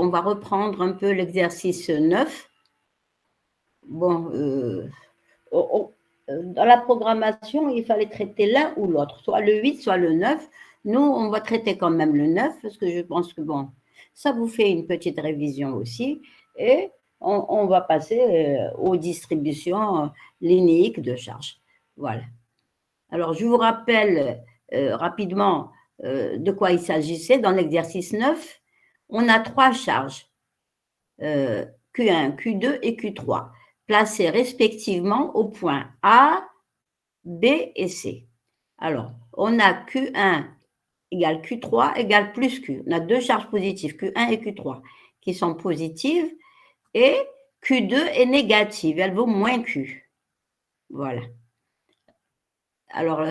on va reprendre un peu l'exercice 9. Bon, dans la programmation, il fallait traiter l'un ou l'autre, soit le 8, soit le 9. Nous, on va traiter quand même le 9 parce que je pense que, bon, ça vous fait une petite révision aussi. Et on va passer aux distributions linéiques de charge. Voilà. Alors, je vous rappelle rapidement de quoi il s'agissait. Dans l'exercice 9, on a 3 charges, Q1, Q2 et Q3, placées respectivement au point A, B et C. Alors, on a Q1 égale Q3 égale plus Q. On a 2 charges positives, Q1 et Q3, qui sont positives, et Q2 est négative, elle vaut moins Q. Voilà. Alors,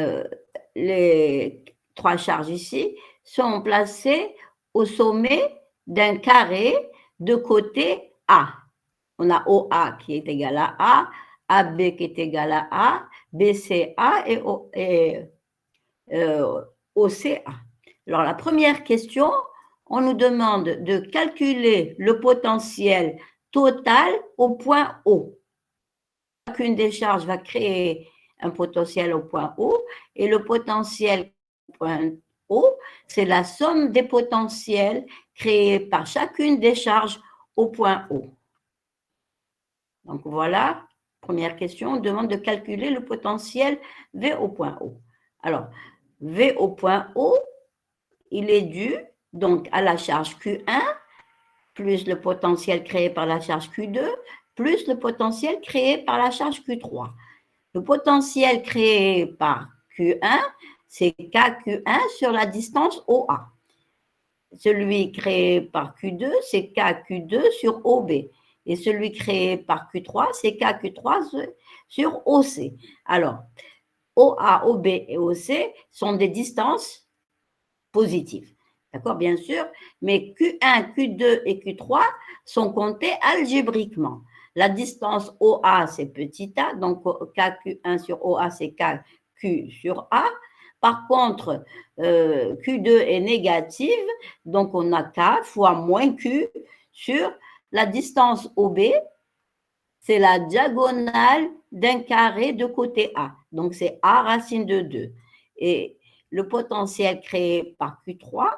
les 3 charges ici sont placées au sommet d'un carré de côté A. On a OA qui est égal à A, AB qui est égal à A, BCA et OCA. Alors, la première question, on nous demande de calculer le potentiel total au point O. Chacune des charges va créer un potentiel au point O, et le potentiel au point O, c'est la somme des potentiels créés par chacune des charges au point O. Donc voilà, première question, on demande de calculer le potentiel V au point O. Alors, V au point O, il est dû donc à la charge Q1 plus le potentiel créé par la charge Q2 plus le potentiel créé par la charge Q3. Le potentiel créé par Q1, c'est KQ1 sur la distance OA. Celui créé par Q2, c'est KQ2 sur OB. Et celui créé par Q3, c'est KQ3 sur OC. Alors, OA, OB et OC sont des distances positives. D'accord, bien sûr, mais Q1, Q2 et Q3 sont comptés algébriquement. La distance OA, c'est petit a, donc KQ1 sur OA, c'est KQ sur A. Par contre, Q2 est négative, donc on a K fois moins Q sur la distance OB, c'est la diagonale d'un carré de côté A. Donc c'est A racine de 2. Et le potentiel créé par Q3,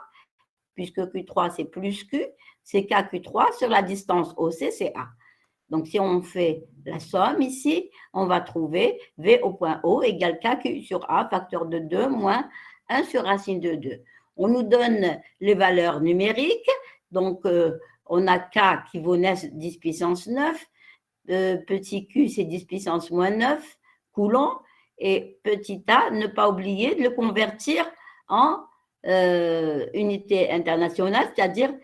puisque Q3 c'est plus Q, c'est KQ3 sur la distance OC, c'est A. Donc, si on fait la somme ici, on va trouver V au point O égale KQ sur A, facteur de 2 moins 1 sur racine de 2. On nous donne les valeurs numériques. Donc, on a K qui vaut 10 puissance 9. Petit q, c'est 10 puissance moins 9 coulombs. Et petit a, ne pas oublier de le convertir en unité internationale, c'est-à-dire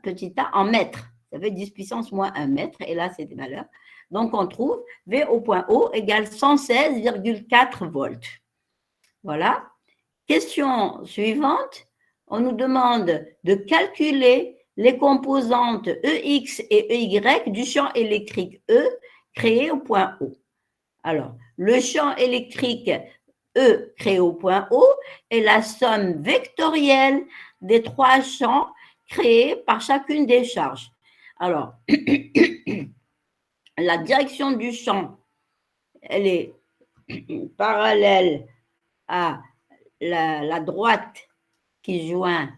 petit a en mètres. Ça fait 10 puissance moins 1 mètre, et là, c'est des valeurs. Donc, on trouve V au point O égale 116,4 volts. Voilà. Question suivante. On nous demande de calculer les composantes EX et EY du champ électrique E créé au point O. Alors, le champ électrique E créé au point O est la somme vectorielle des 3 champs créés par chacune des charges. Alors, la direction du champ, elle est parallèle à la droite qui joint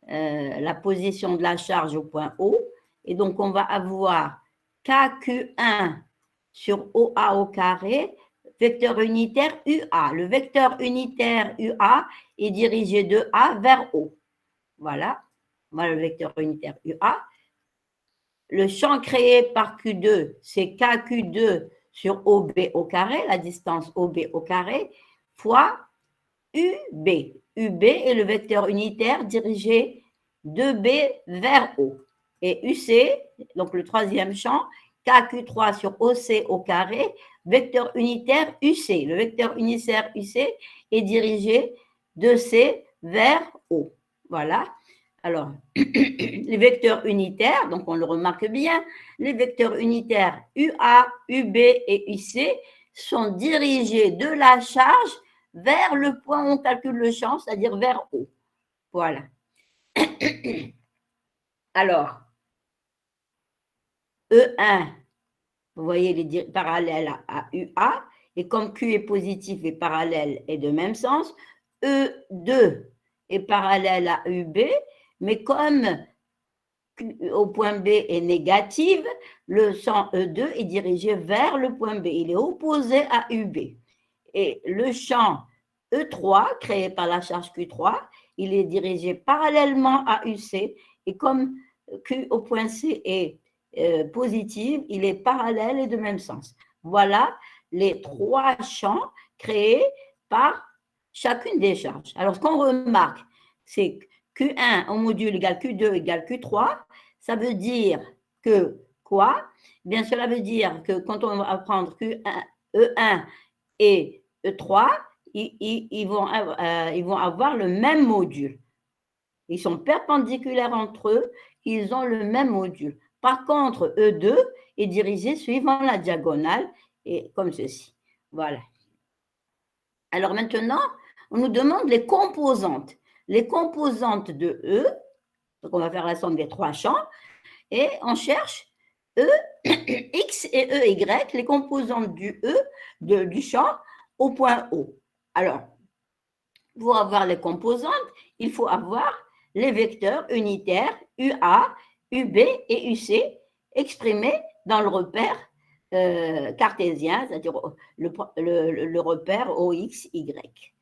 la position de la charge au point O. Et donc, on va avoir KQ1 sur OA au carré, vecteur unitaire UA. Le vecteur unitaire UA est dirigé de A vers O. Voilà. Voilà le vecteur unitaire UA. Le champ créé par Q2, c'est KQ2 sur OB au carré, la distance OB au carré, fois UB. UB est le vecteur unitaire dirigé de B vers O. Et UC, donc le troisième champ, KQ3 sur OC au carré, vecteur unitaire UC. Le vecteur unitaire UC est dirigé de C vers O. Voilà. Alors, les vecteurs unitaires, donc on le remarque bien, les vecteurs unitaires UA, UB et UC sont dirigés de la charge vers le point où on calcule le champ, c'est-à-dire vers O. Voilà. Alors, E1, vous voyez, il est parallèle à UA, et comme Q est positif et parallèle et de même sens, E2 est parallèle à UB, mais comme Q au point B est négative, le champ E2 est dirigé vers le point B, il est opposé à UB. Et le champ E3, créé par la charge Q3, il est dirigé parallèlement à UC, et comme Q au point C est positive, il est parallèle et de même sens. Voilà les trois champs créés par chacune des charges. Alors, ce qu'on remarque, c'est que Q1 au module égale Q2 égale Q3, ça veut dire que quoi? Bien, cela veut dire que quand on va prendre Q1, E1 et E3, ils vont avoir le même module. Ils sont perpendiculaires entre eux, ils ont le même module. Par contre, E2 est dirigé suivant la diagonale, et comme ceci. Voilà. Alors maintenant, on nous demande les composantes. Les composantes de E, donc on va faire la somme des trois champs, et on cherche E, X et EY, les composantes du E, du champ au point O. Alors, pour avoir les composantes, il faut avoir les vecteurs unitaires UA, UB et UC exprimés dans le repère cartésien, c'est-à-dire le repère OX, Y.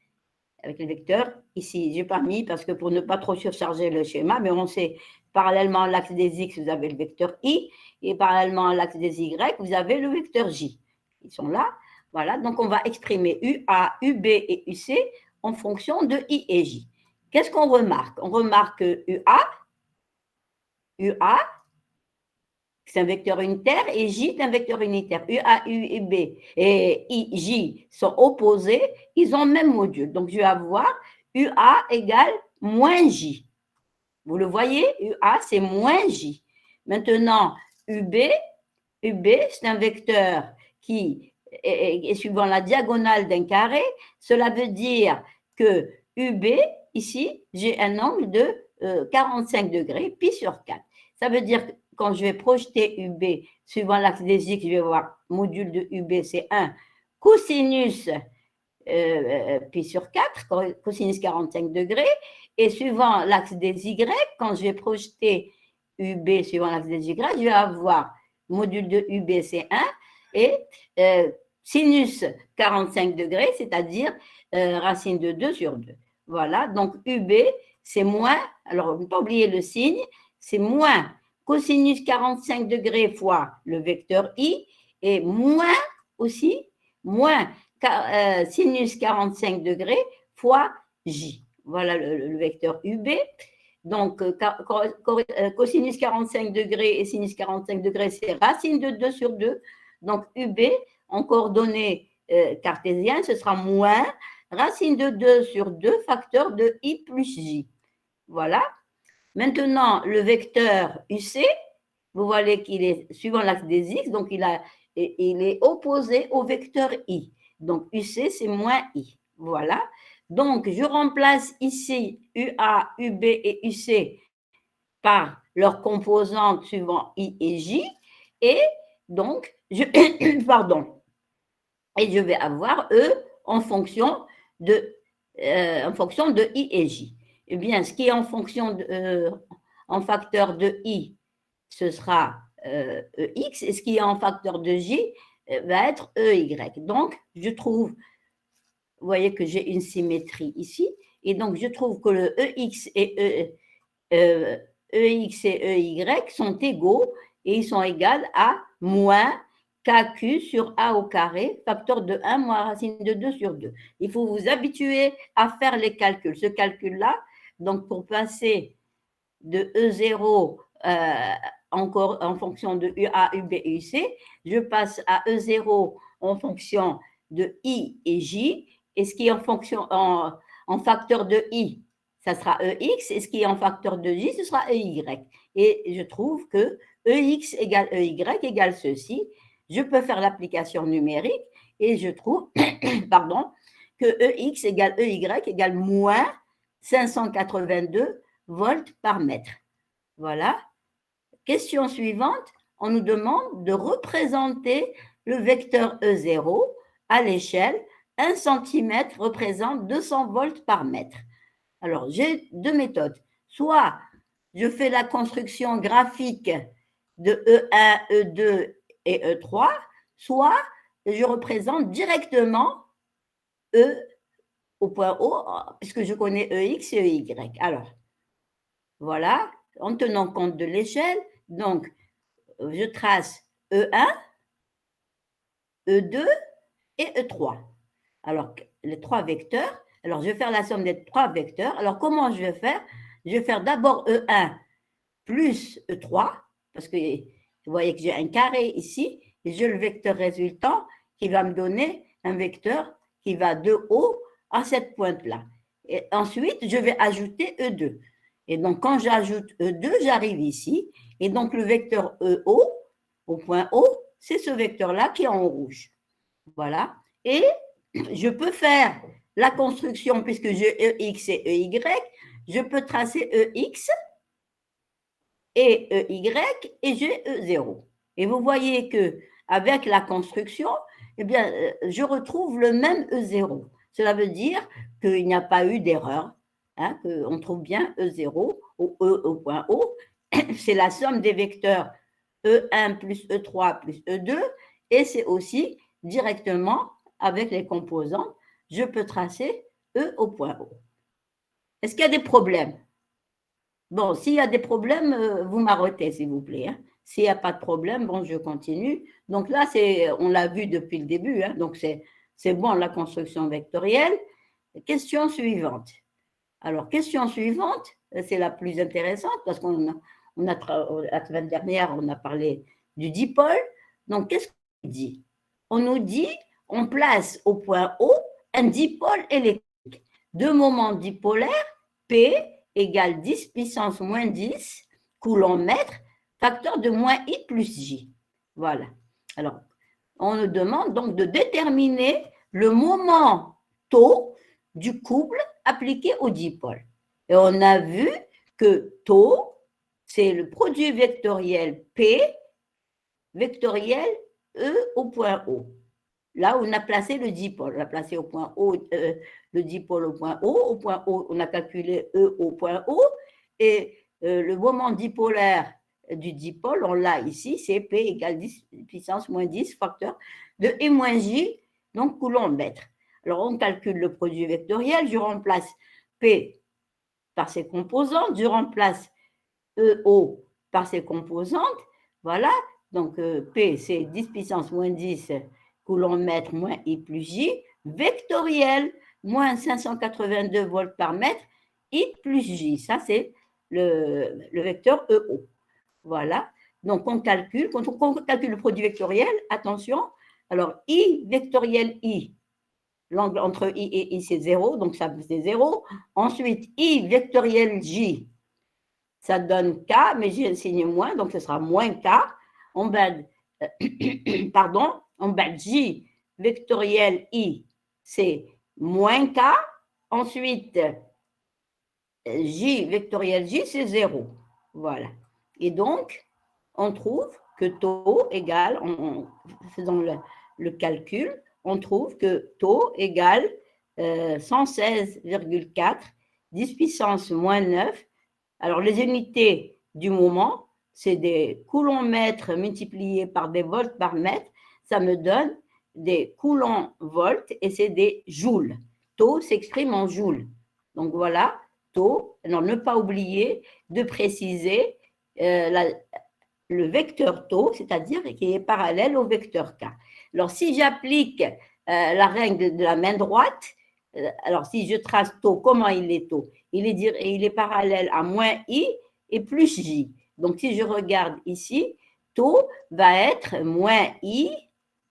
Avec les vecteurs, ici, je n'ai pas mis parce que pour ne pas trop surcharger le schéma, mais on sait, parallèlement à l'axe des X, vous avez le vecteur I, et parallèlement à l'axe des Y, vous avez le vecteur J. Ils sont là. Voilà, donc on va exprimer UA, UB et UC en fonction de I et J. Qu'est-ce qu'on remarque? On remarque que UA, c'est un vecteur unitaire, et J est un vecteur unitaire. UA, U et B et I, J sont opposés, ils ont le même module. Donc, je vais avoir UA égale moins J. Vous le voyez? UA, c'est moins J. Maintenant, UB, c'est un vecteur qui est suivant la diagonale d'un carré. Cela veut dire que UB, ici, j'ai un angle de 45 degrés, pi sur 4. Ça veut dire que quand je vais projeter UB suivant l'axe des X, je vais voir module de UB, c'est 1 cosinus pi sur 4, cosinus 45 degrés. Et suivant l'axe des Y, quand je vais projeter UB suivant l'axe des Y, je vais avoir module de UB, c'est 1, et sinus 45 degrés, c'est-à-dire racine de 2 sur 2. Voilà, donc UB, c'est moins, alors ne pas oublier le signe, c'est moins cosinus 45 degrés fois le vecteur I, et moins aussi, moins sinus 45 degrés fois J. Voilà le vecteur UB. Donc, cosinus 45 degrés et sinus 45 degrés, c'est racine de 2 sur 2. Donc, UB, en coordonnées cartésiennes, ce sera moins racine de 2 sur 2 facteur de I plus J. Voilà. Maintenant, le vecteur UC, vous voyez qu'il est suivant l'axe des X, donc il est opposé au vecteur I. Donc, UC, c'est moins I. Voilà. Donc, je remplace ici UA, UB et UC par leurs composantes suivant I et J. Et donc, pardon. Et je vais avoir E en fonction de I et J. Eh bien, ce qui est en fonction en facteur de I, ce sera EX, et ce qui est en facteur de J va être EY. Donc, je trouve, vous voyez que j'ai une symétrie ici, et donc je trouve que le EX et EX et EY sont égaux, et ils sont égaux à moins KQ sur A au carré, facteur de 1 moins racine de 2 sur 2. Il faut vous habituer à faire les calculs. Ce calcul-là, donc pour passer de E0 encore en fonction de UA, UB et UC, je passe à E0 en fonction de I et J, et ce qui est en fonction en facteur de I, ça sera EX, et ce qui est en facteur de J, ce sera EY. Et je trouve que EX égale EY égale ceci. Je peux faire l'application numérique, et je trouve pardon, que EX égale EY égale moins 582 volts par mètre. Voilà. Question suivante, on nous demande de représenter le vecteur E0 à l'échelle. 1 cm représente 200 volts par mètre. Alors, j'ai deux méthodes. Soit je fais la construction graphique de E1, E2 et E3, soit je représente directement E au point O, puisque je connais EX et EY. Alors, voilà, en tenant compte de l'échelle, donc je trace E1, E2 et E3. Alors, les trois vecteurs, alors je vais faire la somme des trois vecteurs. Alors, comment je vais faire? Je vais faire d'abord E1 plus E3, parce que vous voyez que j'ai un carré ici, et j'ai le vecteur résultant qui va me donner un vecteur qui va de haut à cette pointe-là. Et ensuite, je vais ajouter E2. Et donc, quand j'ajoute E2, j'arrive ici. Et donc, le vecteur EO, au point O, c'est ce vecteur-là qui est en rouge. Voilà. Et je peux faire la construction, puisque j'ai EX et EY, je peux tracer EX et EY et j'ai E0. Et vous voyez que avec la construction, eh bien, je retrouve le même E0. Cela veut dire qu'il n'y a pas eu d'erreur, hein, qu'on trouve bien E0 au E au point O. C'est la somme des vecteurs E1 plus E3 plus E2, et c'est aussi directement avec les composantes, je peux tracer E au point O. Est-ce qu'il y a des problèmes? Bon, s'il y a des problèmes, vous m'arrêtez, s'il vous plaît. Hein. S'il n'y a pas de problème, bon, je continue. Donc là, on l'a vu depuis le début, hein, donc c'est bon, la construction vectorielle. Question suivante. Alors, question suivante, c'est la plus intéressante parce la semaine dernière, on a parlé du dipôle. Donc, qu'est-ce qu'on dit? On nous dit, on place au point O un dipôle électrique. Deux moments dipolaires, P égale 10 puissance moins 10 coulomb-mètre, facteur de moins I plus J. Voilà. Alors, on nous demande donc de déterminer le moment taux du couple appliqué au dipôle. Et on a vu que taux, c'est le produit vectoriel P vectoriel E au point O. Là où on a placé le dipôle. On a placé au point O, le dipôle au point O. Au point O, on a calculé E au point O. Et le moment dipolaire du dipôle, on l'a ici, c'est P égale 10 puissance moins 10 facteur de E moins J, donc coulomb-mètre. Alors, on calcule le produit vectoriel. Je remplace P par ses composantes. Je remplace EO par ses composantes. Voilà. Donc, P, c'est 10 puissance moins 10 coulomb-mètre moins I plus J, vectoriel, moins 582 volts par mètre, I plus J. Ça, c'est le vecteur EO. Voilà. Donc, on calcule, quand on calcule le produit vectoriel, attention, alors I vectoriel I, l'angle entre I et I, c'est 0, donc ça c'est 0. Ensuite, I vectoriel J, ça donne K, mais j'ai un signe moins, donc ce sera moins K. On va, pardon, on va J vectoriel I, c'est moins K. Ensuite, J vectoriel J, c'est 0. Voilà. Et donc, on trouve que taux égale, en faisant le calcul, on trouve que taux égale 116,4, 10 puissance moins 9. Alors, les unités du moment, c'est des coulomb-mètres multipliés par des volts par mètre. Ça me donne des coulomb-volts et c'est des joules. Taux s'exprime en joules. Donc, voilà, taux. Alors, ne pas oublier de préciser le vecteur taux, c'est-à-dire qui est parallèle au vecteur K. Alors, si j'applique la règle de la main droite, alors si je trace taux, comment il est taux? Il est parallèle à moins I et plus J. Donc, si je regarde ici, taux va être moins I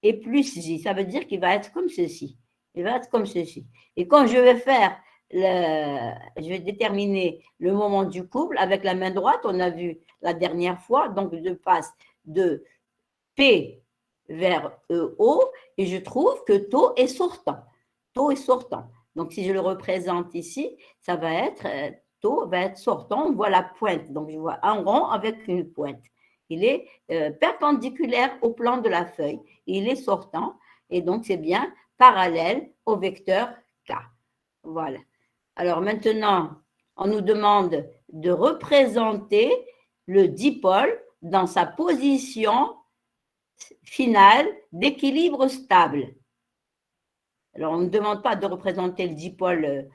et plus J. Ça veut dire qu'il va être comme ceci. Il va être comme ceci. Et quand je vais faire je vais déterminer le moment du couple avec la main droite, on a vu la dernière fois, donc je passe de P vers EO et je trouve que taux est sortant. Taux est sortant. Donc si je le représente ici, ça va être, taux va être sortant, on voit la pointe. Donc je vois un rond avec une pointe. Il est perpendiculaire au plan de la feuille. Il est sortant et donc c'est bien parallèle au vecteur K. Voilà. Alors maintenant, on nous demande de représenter le dipôle dans sa position finale d'équilibre stable. Alors, on ne demande pas de représenter le dipôle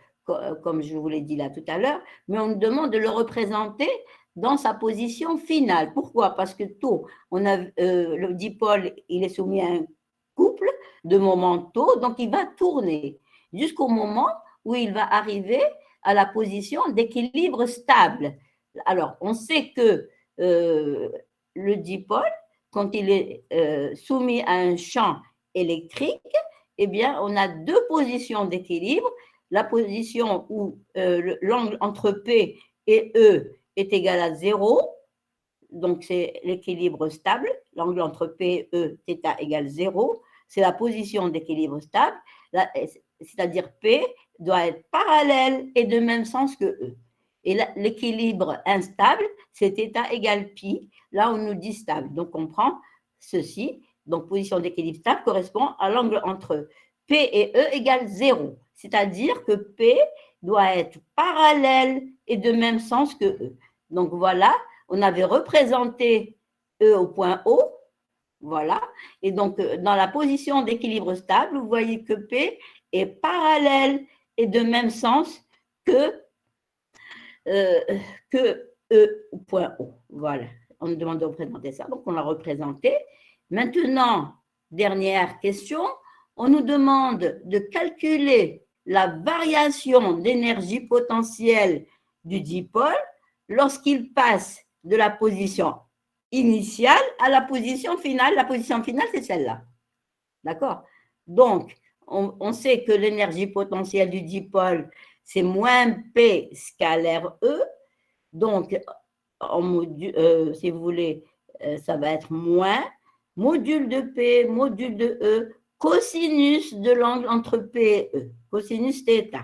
comme je vous l'ai dit là tout à l'heure, mais on nous demande de le représenter dans sa position finale. Pourquoi? Parce que le dipôle, il est soumis à un couple de moments taux, donc il va tourner jusqu'au moment où il va arriver à la position d'équilibre stable. Alors, on sait que le dipôle, quand il est soumis à un champ électrique, eh bien, on a deux positions d'équilibre. La position où l'angle entre P et E est égal à 0, donc c'est l'équilibre stable. L'angle entre P et E, θ égale 0, c'est la position d'équilibre stable, c'est-à-dire P doit être parallèle et de même sens que E. Et l'équilibre instable, c'est θ égale pi. Là, on nous dit stable. Donc, on prend ceci. Donc, position d'équilibre stable correspond à l'angle entre P et E égale 0. C'est-à-dire que P doit être parallèle et de même sens que E. Donc, voilà, on avait représenté E au point O. Voilà. Et donc, dans la position d'équilibre stable, vous voyez que P est parallèle et de même sens que E au point O. Voilà. On nous demande de représenter ça, donc on l'a représenté. Maintenant, dernière question, on nous demande de calculer la variation d'énergie potentielle du dipôle lorsqu'il passe de la position initiale à la position finale. La position finale, c'est celle-là. D'accord? Donc, on sait que l'énergie potentielle du dipôle, c'est moins P scalaire E. Donc, si vous voulez, ça va être moins module de P, module de E, cosinus de l'angle entre P et E, cosinus θ.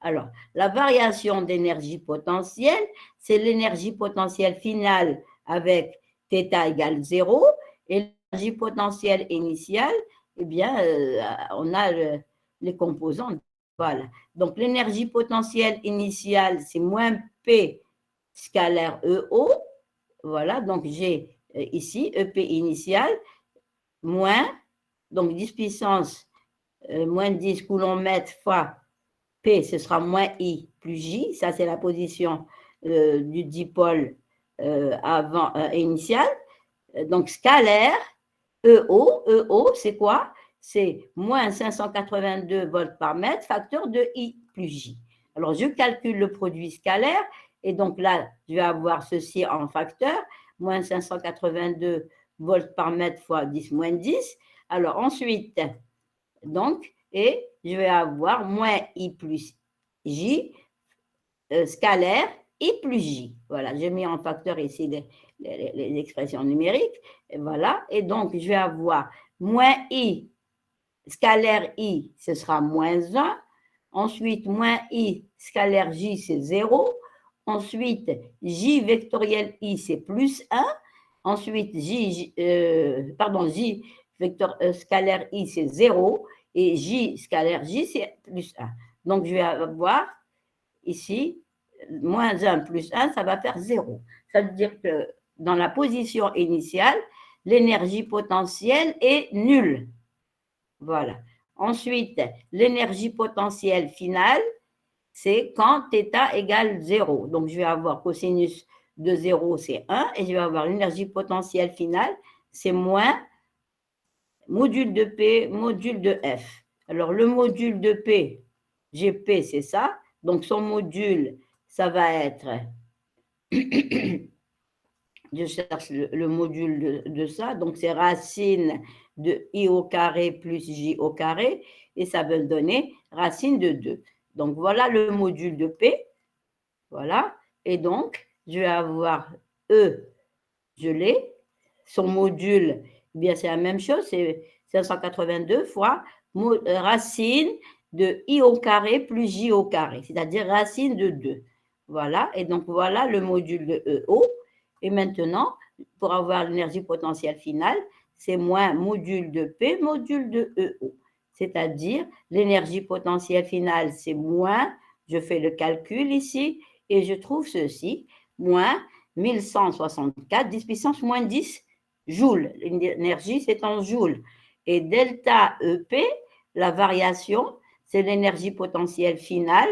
Alors, la variation d'énergie potentielle, c'est l'énergie potentielle finale avec θ égale 0 et l'énergie potentielle initiale, eh bien, on a les composantes. Voilà. Donc, l'énergie potentielle initiale, c'est moins P scalaire EO. Voilà, donc j'ai ici EP initial moins, donc 10 puissance moins 10 coulomb-mètre fois P, ce sera moins I plus J. Ça, c'est la position du dipôle initial. Donc, scalaire, EO, c'est quoi? C'est moins 582 volts par mètre, facteur de I plus J. Alors, je calcule le produit scalaire, et donc là, je vais avoir ceci en facteur, moins 582 volts par mètre fois 10 moins 10. Alors, ensuite, donc, et je vais avoir moins I plus J, scalaire, I plus J. Voilà, j'ai mis en facteur ici les expressions numériques. Et voilà, et donc je vais avoir moins I, scalaire I, ce sera moins 1. Ensuite, moins I, scalaire J, c'est 0. Ensuite, J vectoriel I, c'est plus 1. Ensuite, J vecteur scalaire I, c'est 0. Et J scalaire J, c'est plus 1. Donc, je vais avoir ici, moins 1 plus 1, ça va faire 0. Ça veut dire que dans la position initiale, l'énergie potentielle est nulle. Voilà. Ensuite, l'énergie potentielle finale, c'est quand θ égale 0. Donc, je vais avoir cosinus de 0, c'est 1, et je vais avoir l'énergie potentielle finale, c'est moins module de P, module de F. Alors, le module de P, GP, c'est ça. Donc, son module, ça va être, je cherche le module de ça, donc c'est racine de I au carré plus J au carré, et ça va me donner racine de 2. Donc, voilà le module de P. Voilà. Et donc, je vais avoir E, je l'ai. Son module, eh bien, c'est la même chose, c'est 582 fois racine de I au carré plus J au carré, c'est-à-dire racine de 2. Voilà. Et donc, voilà le module de EO. Et maintenant, pour avoir l'énergie potentielle finale, c'est moins module de P, module de EO. C'est-à-dire, l'énergie potentielle finale, c'est moins, je fais le calcul ici, et je trouve ceci, moins 1164, 10 puissance moins 10 joules. L'énergie, c'est en joules. Et delta EP, la variation, c'est l'énergie potentielle finale,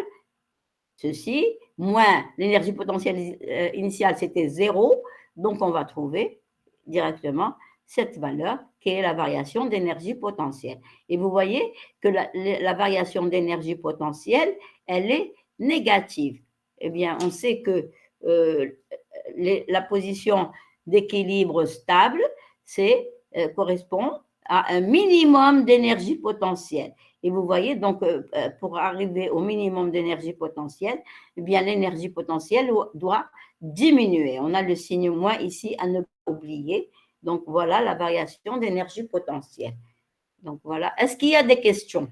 ceci, moins l'énergie potentielle initiale, c'était 0, donc on va trouver directement cette valeur qui est la variation d'énergie potentielle. Et vous voyez que la variation d'énergie potentielle, elle est négative. Eh bien, on sait que la position d'équilibre stable, correspond à un minimum d'énergie potentielle. Et vous voyez, donc, pour arriver au minimum d'énergie potentielle, eh bien, l'énergie potentielle doit diminuer. On a le signe moins ici à ne pas oublier. Donc, voilà la variation d'énergie potentielle. Donc, voilà. Est-ce qu'il y a des questions?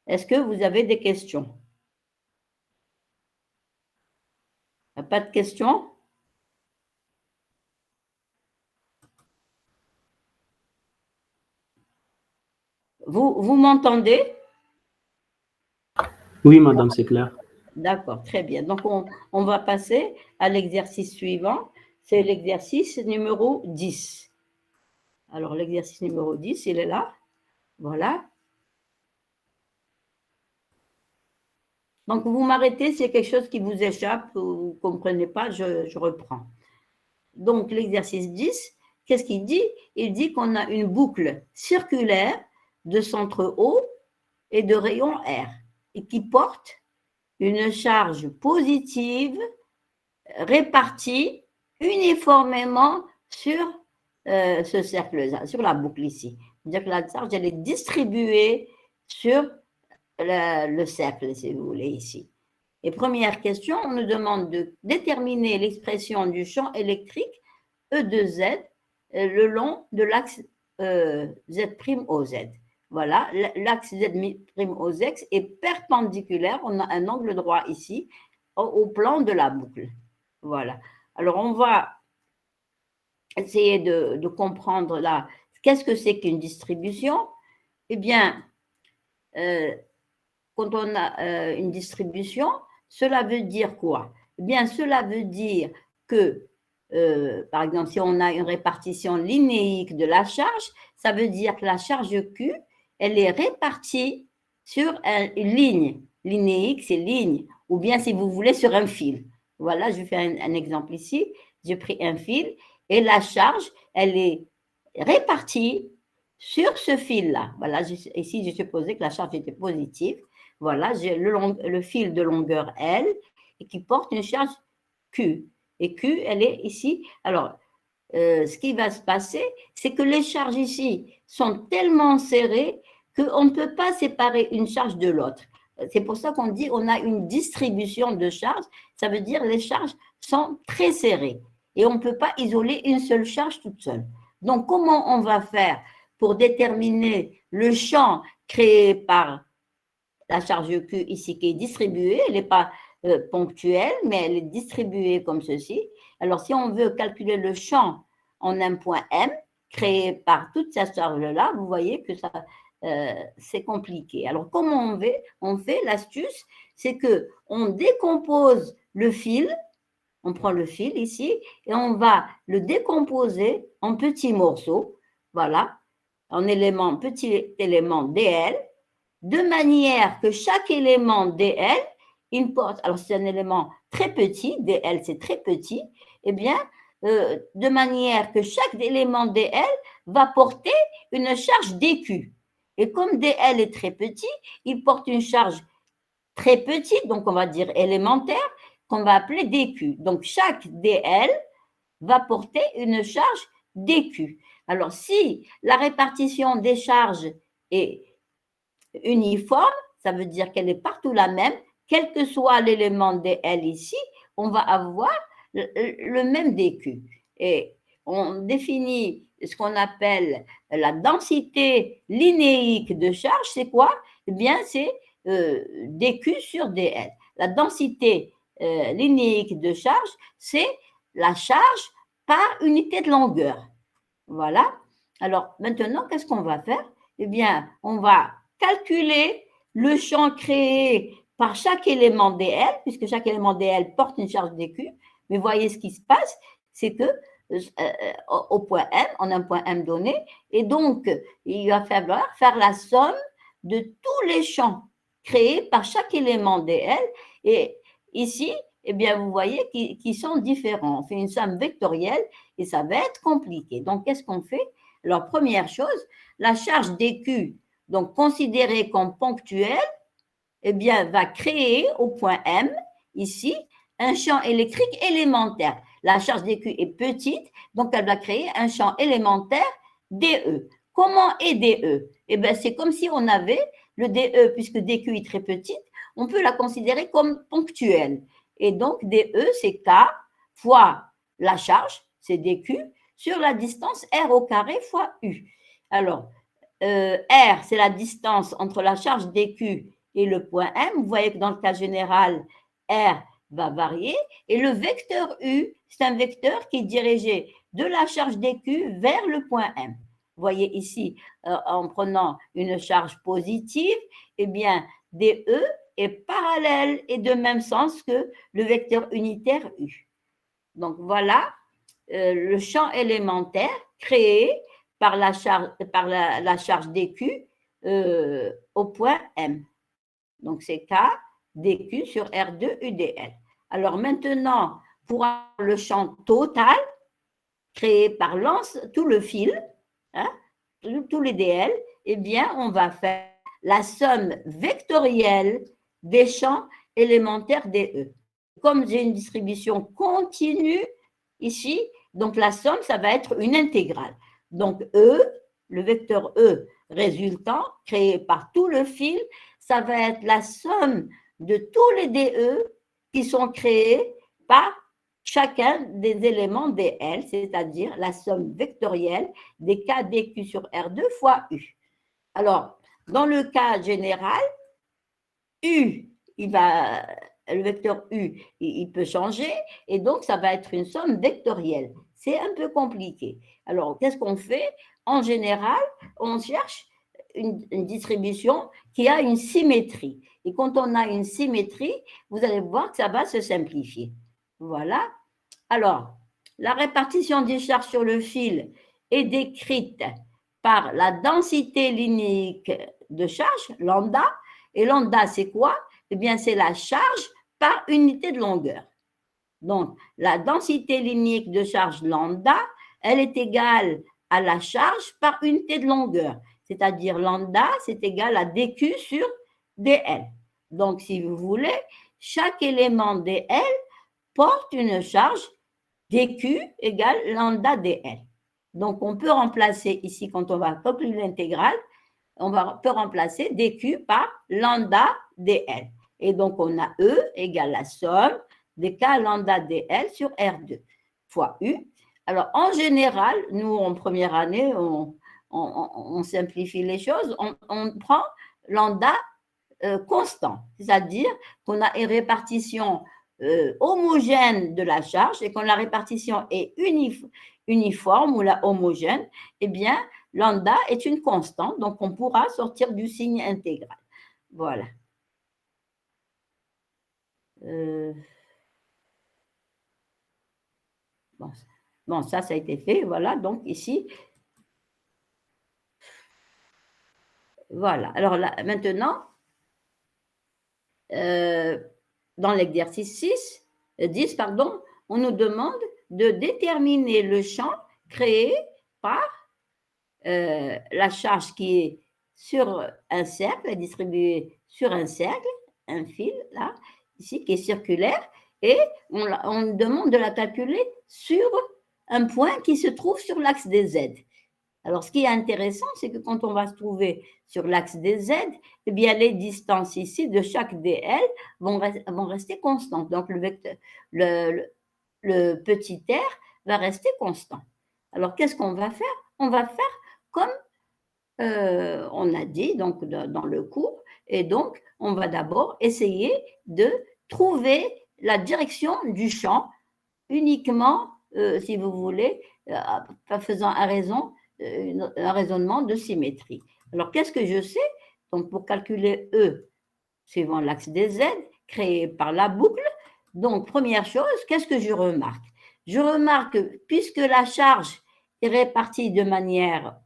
Est-ce que vous avez des questions? Pas de questions? Vous m'entendez? Oui, madame, c'est clair. D'accord, très bien. Donc, on va passer à l'exercice suivant. C'est l'exercice numéro 10. Alors, l'exercice numéro 10, il est là. Voilà. Donc, vous m'arrêtez s'il y a quelque chose qui vous échappe ou vous ne comprenez pas, je reprends. Donc, l'exercice 10, qu'est-ce qu'il dit? Il dit qu'on a une boucle circulaire de centre O et de rayon R et qui porte une charge positive répartie uniformément sur ce cercle-là, sur la boucle ici. C'est-à-dire que la charge, elle est distribuée sur le cercle, si vous voulez, ici. Et première question, on nous demande de déterminer l'expression du champ électrique E de Z le long de l'axe Z'OZ. Voilà, l'axe Z'OZ est perpendiculaire, on a un angle droit ici, au plan de la boucle. Voilà. Alors, on va essayer de comprendre là, qu'est-ce que c'est qu'une distribution? Eh bien, quand on a une distribution, cela veut dire quoi? Eh bien, cela veut dire que, par exemple, si on a une répartition linéique de la charge, ça veut dire que la charge Q, elle est répartie sur une ligne. Linéique, c'est ligne. Ou bien, si vous voulez, sur un fil. Voilà, je vais faire un exemple ici. J'ai pris un fil et la charge, elle est répartie sur ce fil-là. Voilà, ici, j'ai supposé que la charge était positive. Voilà, j'ai le fil de longueur L et qui porte une charge Q. Et Q, elle est ici. Alors, ce qui va se passer, c'est que les charges ici sont tellement serrées qu'on ne peut pas séparer une charge de l'autre. C'est pour ça qu'on dit on a une distribution de charges. Ça veut dire les charges sont très serrées et on ne peut pas isoler une seule charge toute seule. Donc, comment on va faire pour déterminer le champ créé par la charge Q ici qui est distribuée, elle n'est pas ponctuelle, mais elle est distribuée comme ceci. Alors, si on veut calculer le champ en un point M, créé par toute cette charge-là, vous voyez que ça, c'est compliqué. Alors, comment on fait l'astuce, c'est qu'on décompose le fil, on prend le fil ici, et on va le décomposer en petits morceaux, voilà, en petit élément DL, de manière que chaque élément DL, il porte, alors c'est un élément très petit, DL c'est très petit, eh bien, de manière que chaque élément DL va porter une charge DQ. Et comme DL est très petit, il porte une charge très petite, donc on va dire élémentaire, qu'on va appeler DQ. Donc chaque DL va porter une charge DQ. Alors si la répartition des charges est uniforme, ça veut dire qu'elle est partout la même, quel que soit l'élément DL ici, on va avoir le même DQ. Et on définit ce qu'on appelle la densité linéique de charge, c'est quoi? Eh bien, c'est DQ sur DL. La densité linéique de charge, c'est la charge par unité de longueur. Voilà. Alors, maintenant, qu'est-ce qu'on va faire? Eh bien, on va calculer le champ créé par chaque élément dl, puisque chaque élément dl porte une charge dq. Mais voyez ce qui se passe, c'est que au point M, on a un point M donné, et donc, il va falloir faire la somme de tous les champs créés par chaque élément dl. Et ici, eh bien, vous voyez qu'ils sont différents. On fait une somme vectorielle et ça va être compliqué. Donc, qu'est-ce qu'on fait? Alors, première chose, la charge dq, donc considérée comme ponctuelle, eh bien, va créer au point M, ici, un champ électrique élémentaire. La charge dq est petite, donc elle va créer un champ élémentaire dE. Comment est dE? Eh bien, c'est comme si on avait le dE, puisque dq est très petite, on peut la considérer comme ponctuelle. Et donc, dE, c'est K fois la charge, c'est dq, sur la distance r au carré fois u. Alors, r, c'est la distance entre la charge dq et le point M. Vous voyez que dans le cas général, r va varier. Et le vecteur u, c'est un vecteur qui est dirigé de la charge dq vers le point M. Vous voyez ici, en prenant une charge positive, eh bien, dE est parallèle et de même sens que le vecteur unitaire u. Donc, voilà le champ élémentaire créé par la charge dq au point M. Donc, c'est K dq sur R2 UDL. Alors, maintenant, pour avoir le champ total créé par tout le fil, hein, tous les dl, eh bien, on va faire la somme vectorielle des champs élémentaires dE. Comme j'ai une distribution continue ici, donc la somme, ça va être une intégrale. Donc E, le vecteur E résultant, créé par tout le fil, ça va être la somme de tous les dE qui sont créés par chacun des éléments dl, c'est-à-dire la somme vectorielle des k dq sur R2 fois U. Alors, dans le cas général, U, le vecteur U, il peut changer, et donc ça va être une somme vectorielle. C'est un peu compliqué. Alors, qu'est-ce qu'on fait? En général, on cherche une distribution qui a une symétrie. Et quand on a une symétrie, vous allez voir que ça va se simplifier. Voilà. Alors, la répartition des charges sur le fil est décrite par la densité linéique de charge, lambda. Et lambda, c'est quoi? Eh bien, c'est la charge par unité de longueur. Donc, la densité linéique de charge lambda, elle est égale à la charge par unité de longueur. C'est-à-dire lambda, c'est égal à dq sur dl. Donc, si vous voulez, chaque élément dl porte une charge dq égale lambda dl. Donc, on peut remplacer ici, quand on va calculer l'intégrale, peut remplacer dq par lambda dl. Et donc, on a E égale la somme de k lambda dl sur R2 fois U. Alors, en général, nous, en première année, on simplifie les choses. On prend lambda constant, c'est-à-dire qu'on a une répartition homogène de la charge et quand la répartition est uniforme ou la homogène, eh bien, lambda est une constante, donc on pourra sortir du signe intégral. Voilà. Bon, ça a été fait, voilà, donc ici. Voilà, alors là, maintenant, dans l'exercice 10, pardon, on nous demande de déterminer le champ créé par la charge qui est sur un cercle, distribuée sur un cercle, un fil, là, ici, qui est circulaire, et on demande de la calculer sur un point qui se trouve sur l'axe des Z. Alors, ce qui est intéressant, c'est que quand on va se trouver sur l'axe des Z, eh bien, les distances ici de chaque dl vont rester constantes. Donc, le petit r va rester constant. Alors, qu'est-ce qu'on va faire? On va faire comme on a dit donc, dans le cours. Et donc, on va d'abord essayer de trouver la direction du champ uniquement, si vous voulez, en faisant un raisonnement de symétrie. Alors, qu'est-ce que je sais? Donc, pour calculer E, suivant l'axe des Z, créé par la boucle, donc, première chose, qu'est-ce que je remarque? Je remarque que puisque la charge est répartie de manière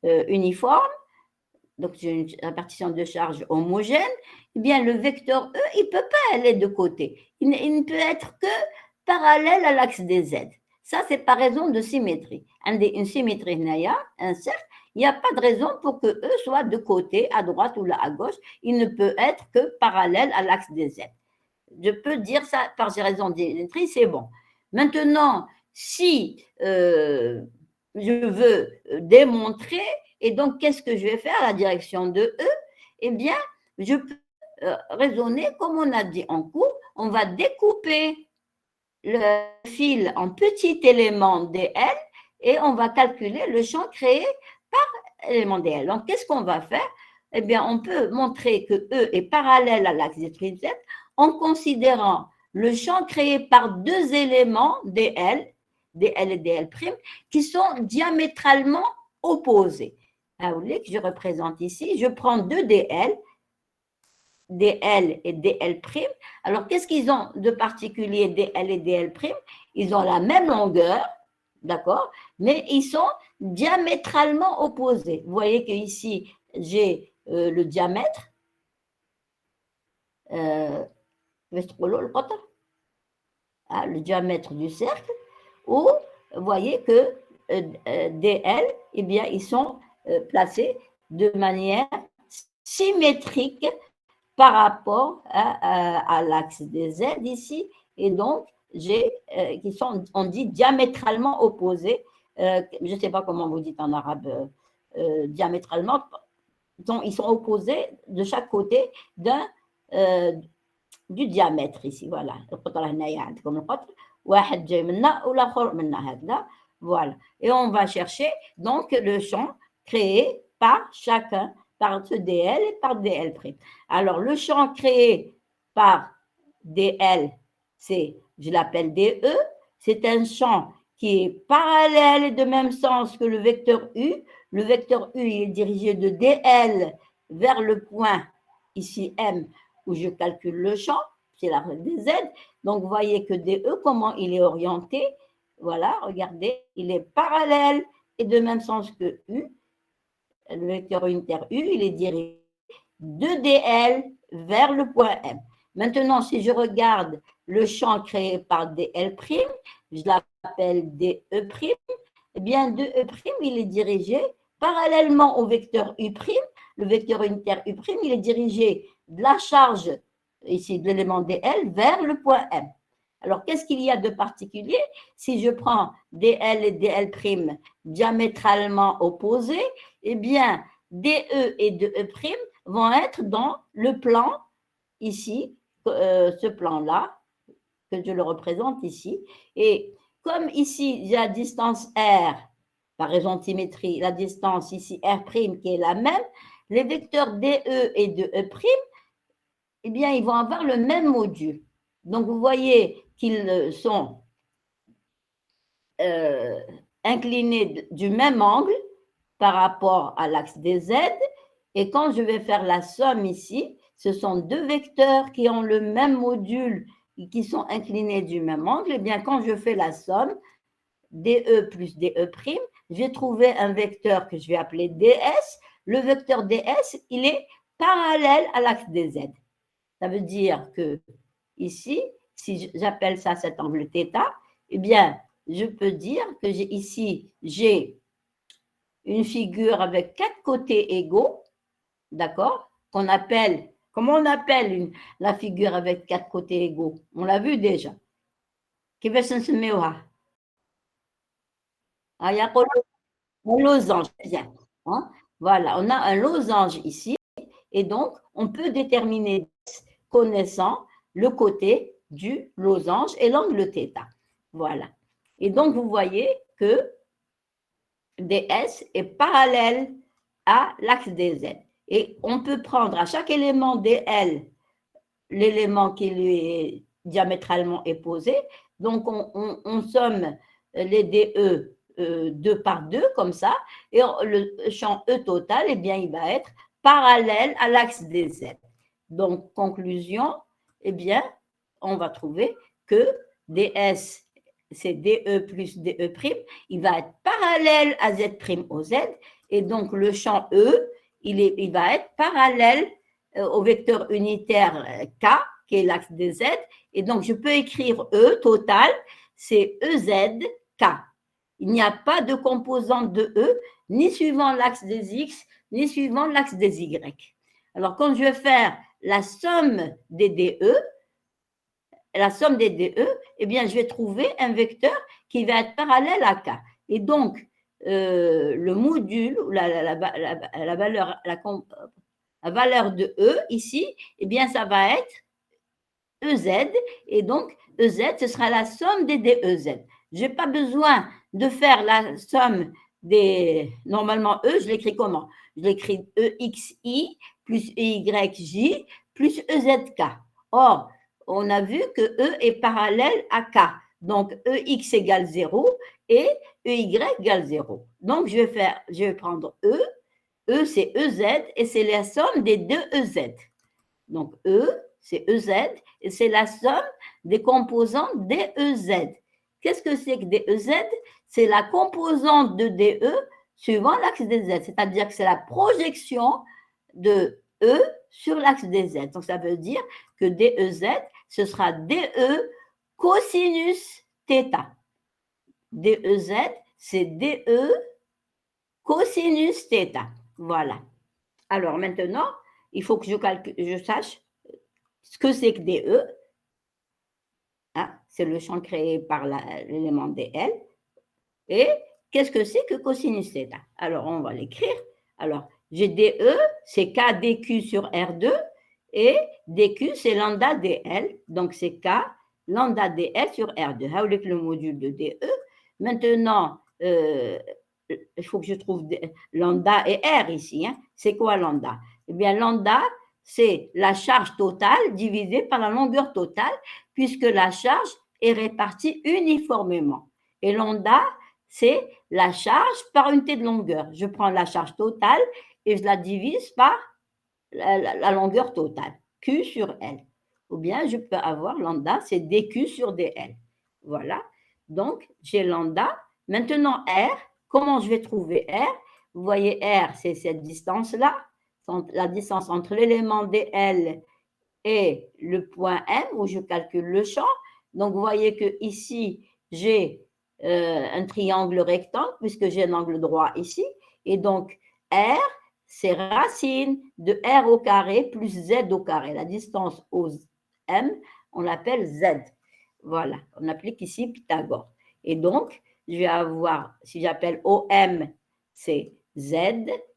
uniforme, donc j'ai une répartition de charge homogène, eh bien le vecteur E, il ne peut pas aller de côté. Il ne peut être que parallèle à l'axe des Z. Ça, c'est par raison de symétrie. Une symétrie, un cercle, il n'y a pas de raison pour que E soit de côté, à droite ou là à gauche. Il ne peut être que parallèle à l'axe des Z. Je peux dire ça par raison de symétrie, c'est bon. Maintenant, si je veux démontrer, et donc qu'est-ce que je vais faire à la direction de E? Eh bien, je peux raisonner comme on a dit en cours, on va découper le fil en petits éléments dl et on va calculer le champ créé par élément dl. Donc, qu'est-ce qu'on va faire? Eh bien, on peut montrer que E est parallèle à l'axe des Z en considérant le champ créé par deux éléments dl et dl', qui sont diamétralement opposés. Ah, vous voulez que je représente ici? Je prends deux dl et dl'. Alors, qu'est-ce qu'ils ont de particulier, dl et dl'? Ils ont la même longueur, d'accord, mais ils sont diamétralement opposés. Vous voyez qu'ici, j'ai le diamètre, le diamètre du cercle, où vous voyez que dl, eh bien, ils sont placés de manière symétrique par rapport à l'axe des Z ici, et donc qui sont, on dit, diamétralement opposés. Je ne sais pas comment vous dites en arabe, diamétralement, donc ils sont opposés de chaque côté du diamètre ici, voilà. Voilà. Et on va chercher donc le champ créé par chacun, par ce dl et par dl'. Alors, le champ créé par dl, je l'appelle dE, c'est un champ qui est parallèle et de même sens que le vecteur U. Le vecteur U il est dirigé de dl vers le point, ici M, où je calcule le champ, c'est la règle des Z. Donc, vous voyez que DE, comment il est orienté? Voilà, regardez, il est parallèle et de même sens que U. Le vecteur unitaire U, il est dirigé de DL vers le point M. Maintenant, si je regarde le champ créé par DL', je l'appelle DE', eh bien, DE', il est dirigé parallèlement au vecteur U', le vecteur unitaire U', il est dirigé de la charge, ici, de l'élément DL, vers le point M. Alors, qu'est-ce qu'il y a de particulier? Si je prends DL et DL' diamétralement opposés, eh bien, DE et DE' vont être dans le plan, ici, ce plan-là, que je le représente ici. Et comme ici, j'ai la distance R, par raison de symétrie, la distance ici R' qui est la même, les vecteurs DE et DE', eh bien, ils vont avoir le même module. Donc, vous voyez qu'ils sont inclinés du même angle par rapport à l'axe des Z. Et quand je vais faire la somme ici, ce sont deux vecteurs qui ont le même module et qui sont inclinés du même angle. Et bien, quand je fais la somme, DE plus DE', j'ai trouvé un vecteur que je vais appeler DS. Le vecteur DS, il est parallèle à l'axe des Z. Ça veut dire que ici, si j'appelle ça cet angle θ, eh bien, je peux dire que j'ai une figure avec quatre côtés égaux, d'accord, comment on appelle la figure avec quatre côtés égaux? On l'a vu déjà. كيفاش نسميوها؟ Un losange, bien. Hein? Voilà, on a un losange ici, et donc on peut déterminer connaissant le côté du losange et l'angle θ. Voilà. Et donc, vous voyez que DS est parallèle à l'axe des Z. Et on peut prendre à chaque élément DL l'élément qui lui est diamétralement opposés. Donc, on somme les DE 2 par 2, comme ça, et le champ E total, eh bien, il va être parallèle à l'axe des Z. Donc, conclusion, eh bien, on va trouver que DS, c'est DE plus DE', il va être parallèle à Z' au Z, et donc le champ E, il va être parallèle au vecteur unitaire K, qui est l'axe des Z, et donc je peux écrire E total, c'est EZK. Il n'y a pas de composante de E, ni suivant l'axe des X, ni suivant l'axe des Y. Alors, quand je vais faire la somme des DE, eh bien, je vais trouver un vecteur qui va être parallèle à K. Et donc, le module, la valeur de E ici, eh bien, ça va être EZ. Et donc, EZ, ce sera la somme des DEZ. Je n'ai pas besoin de faire la somme des… Normalement, E, je l'écris comment? Je l'écris EXI plus EYJ plus EZK. Or, on a vu que E est parallèle à K. Donc, EX égale 0 et EY égale 0. Donc, je vais prendre E. E, c'est EZ et c'est la somme des deux EZ. Donc, E, c'est EZ et c'est la somme des composantes DEZ. Qu'est-ce que c'est que DEZ? C'est la composante de DE suivant l'axe des Z, c'est-à-dire que c'est la projection de E sur l'axe des Z. Donc, ça veut dire que DEZ, ce sera DE cosinus θ. DEZ, c'est DE cosinus θ. Voilà. Alors, maintenant, il faut que je sache ce que c'est que DE. Hein, c'est le champ créé par l'élément DL. Et qu'est-ce que c'est que cosinus θ? Alors, on va l'écrire. Alors, j'ai DE, c'est K dQ sur R2, et DQ, c'est lambda DL. Donc, c'est K lambda DL sur R2. Avec le module de DE. Maintenant, il faut que je trouve lambda et R ici. Hein. C'est quoi lambda? Eh bien, lambda, c'est la charge totale divisée par la longueur totale, puisque la charge est répartie uniformément. Et lambda, c'est la charge par unité de longueur. Je prends la charge totale et je la divise par la longueur totale, Q sur L. Ou bien je peux avoir lambda, c'est dQ sur dL. Voilà. Donc, j'ai lambda. Maintenant, R, comment je vais trouver R? Vous voyez, R, c'est cette distance-là, la distance entre l'élément dL et le point M, où je calcule le champ. Donc, vous voyez que ici, j'ai un triangle rectangle, puisque j'ai un angle droit ici. Et donc, R, c'est racine de R au carré plus Z au carré. La distance au M, on l'appelle Z. Voilà, on applique ici Pythagore. Et donc, je vais avoir, si j'appelle OM, c'est Z,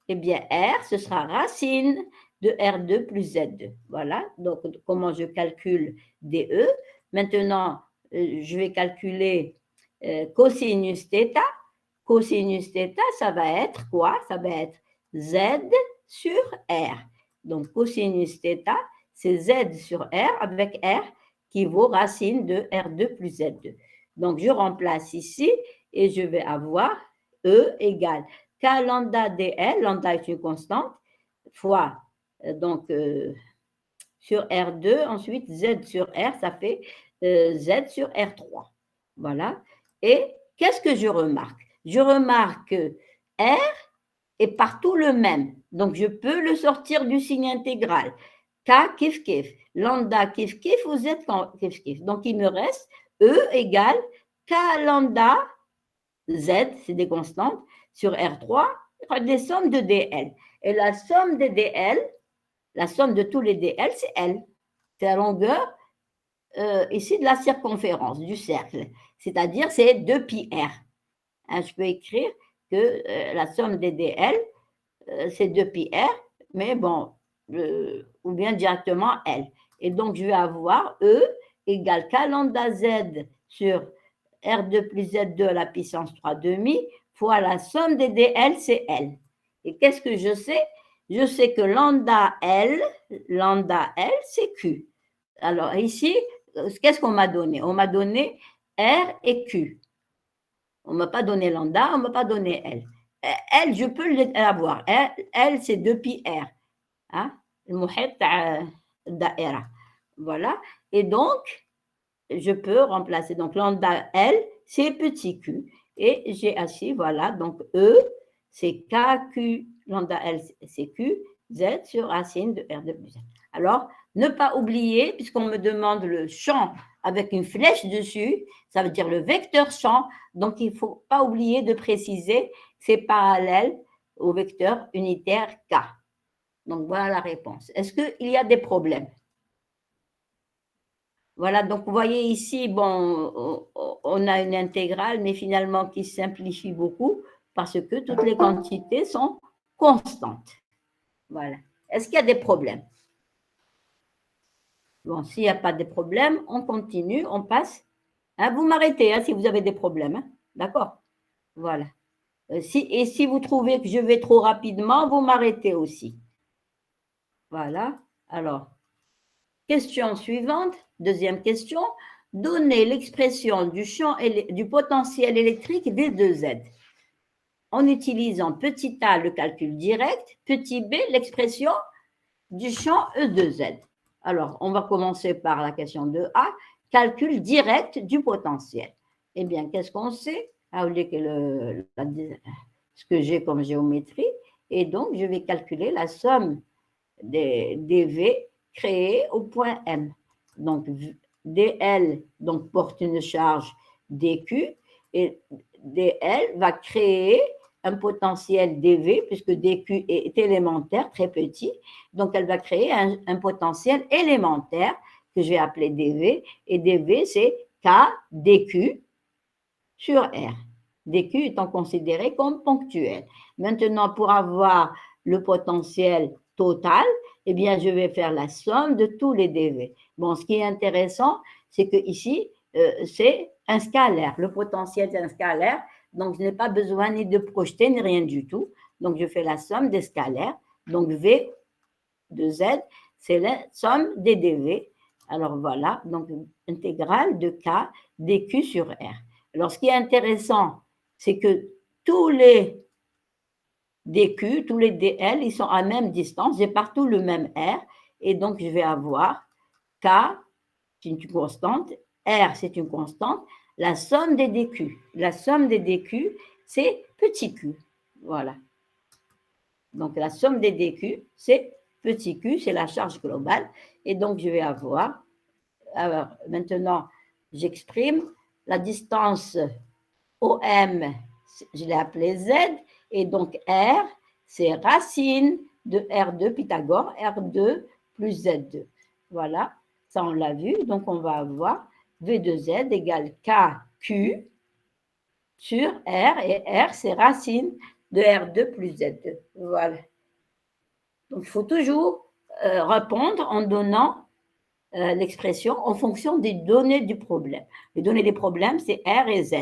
eh bien R, ce sera racine de R2 plus Z2. Voilà, donc comment je calcule DE. Maintenant, je vais calculer cosinus θ. Cosinus θ, ça va être quoi? Ça va être Z sur R. Donc, cosinus θ, c'est Z sur R avec R qui vaut racine de R2 plus Z2. Donc, je remplace ici et je vais avoir E égale K lambda dL, lambda est une constante, fois donc sur R2, ensuite Z sur R, ça fait Z sur R3. Voilà. Et qu'est-ce que je remarque? Je remarque que R est partout le même. Donc, je peux le sortir du signe intégral. K kif kif, lambda kif kif ou Z kif kif. Donc, il me reste E égale K lambda Z, c'est des constantes, sur R3, des sommes de DL. Et la somme de DL, la somme de tous les DL, c'est L. C'est la longueur ici de la circonférence du cercle. C'est-à-dire, c'est 2 pi R. Hein, je peux écrire que la somme des DL, c'est 2 pi R, mais bon, ou bien directement L. Et donc, je vais avoir E égale K lambda Z sur R2 plus Z2 à la puissance 3 demi fois la somme des DL, c'est L. Et qu'est-ce que je sais? Je sais que lambda L, c'est Q. Alors ici, qu'est-ce qu'on m'a donné? On m'a donné R et Q. On ne m'a pas donné lambda, on ne m'a pas donné L. L, je peux l'avoir. L, c'est 2πr. Hein? Voilà. Et donc, je peux remplacer. Donc, lambda L, c'est petit q. Et j'ai assis, voilà. Donc, E, c'est KQ, lambda L, c'est Q, Z sur racine de R de plus Z. Alors, ne pas oublier, puisqu'on me demande le champ avec une flèche dessus, ça veut dire le vecteur champ. Donc, il ne faut pas oublier de préciser que c'est parallèle au vecteur unitaire K. Donc, voilà la réponse. Est-ce qu'il y a des problèmes? Voilà, donc vous voyez ici, bon, on a une intégrale, mais finalement qui simplifie beaucoup parce que toutes les quantités sont constantes. Voilà. Est-ce qu'il y a des problèmes? Bon, s'il n'y a pas de problème, on continue, on passe. Hein, vous m'arrêtez hein, si vous avez des problèmes. Hein, d'accord? Voilà. Et si vous trouvez que je vais trop rapidement, vous m'arrêtez aussi. Voilà. Alors, question suivante, deuxième question. Donnez l'expression du champ du potentiel électrique V de Z en utilisant petit a le calcul direct, petit b l'expression du champ E de Z. Alors, on va commencer par la question de A, calcul direct du potentiel. Eh bien, qu'est-ce qu'on sait? Ce que j'ai comme géométrie, et donc je vais calculer la somme des V créés au point M. Donc, dl donc, porte une charge dq et dl va créer un potentiel dv puisque dq est élémentaire, très petit. Donc, elle va créer un potentiel élémentaire que je vais appeler dv et dv c'est k dq sur r. dq étant considéré comme ponctuel. Maintenant, pour avoir le potentiel total, eh bien, je vais faire la somme de tous les dv. Bon, ce qui est intéressant, c'est que ici, c'est un scalaire. Le potentiel, c'est un scalaire. Donc, je n'ai pas besoin ni de projeter, ni rien du tout. Donc, je fais la somme des scalaires. Donc, V de Z, c'est la somme des dv. Alors, voilà. Donc, intégrale de K dQ sur R. Alors, ce qui est intéressant, c'est que tous les dQ, tous les dl, ils sont à même distance. J'ai partout le même R. Et donc, je vais avoir K, c'est une constante, R, c'est une constante. La somme des dQ. La somme des dQ, c'est petit q. Voilà. Donc, la somme des dQ, c'est petit q, c'est la charge globale. Et donc, je vais avoir, alors maintenant, j'exprime la distance OM, je l'ai appelé Z, et donc R, c'est racine de R2 Pythagore, R2 plus Z2. Voilà, ça on l'a vu, donc on va avoir V de Z égale KQ sur R, et R c'est racine de R2 plus Z2. Voilà. Donc il faut toujours répondre en donnant l'expression en fonction des données du problème. Les données des problèmes, c'est R et Z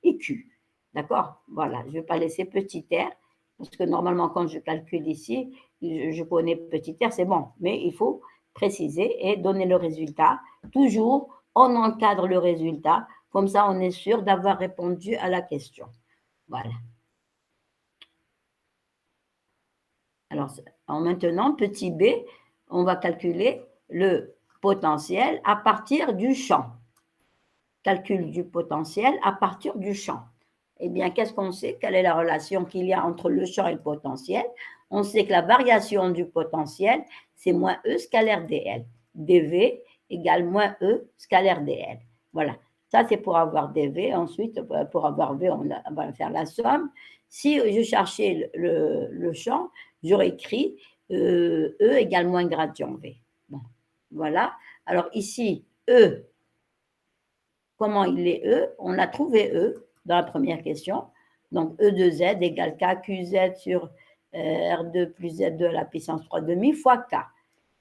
et Q. D'accord? Voilà, je ne vais pas laisser petit r, parce que normalement, quand je calcule ici, je connais petit r, c'est bon, mais il faut préciser et donner le résultat. Toujours, on encadre le résultat, comme ça, on est sûr d'avoir répondu à la question. Voilà. Alors, maintenant, petit b, on va calculer le potentiel à partir du champ. Calcul du potentiel à partir du champ. Eh bien, qu'est-ce qu'on sait? Quelle est la relation qu'il y a entre le champ et le potentiel? On sait que la variation du potentiel, c'est moins E scalaire dl. dV égale moins E scalaire dl. Voilà. Ça, c'est pour avoir dV. Ensuite, pour avoir V, on va faire la somme. Si je cherchais le champ, j'aurais écrit E égale moins gradient V. Bon. Voilà. Alors ici, E, comment il est E? On a trouvé E dans la première question. Donc, E de Z égale KQZ sur R2 plus Z2 à la puissance 3 demi fois K.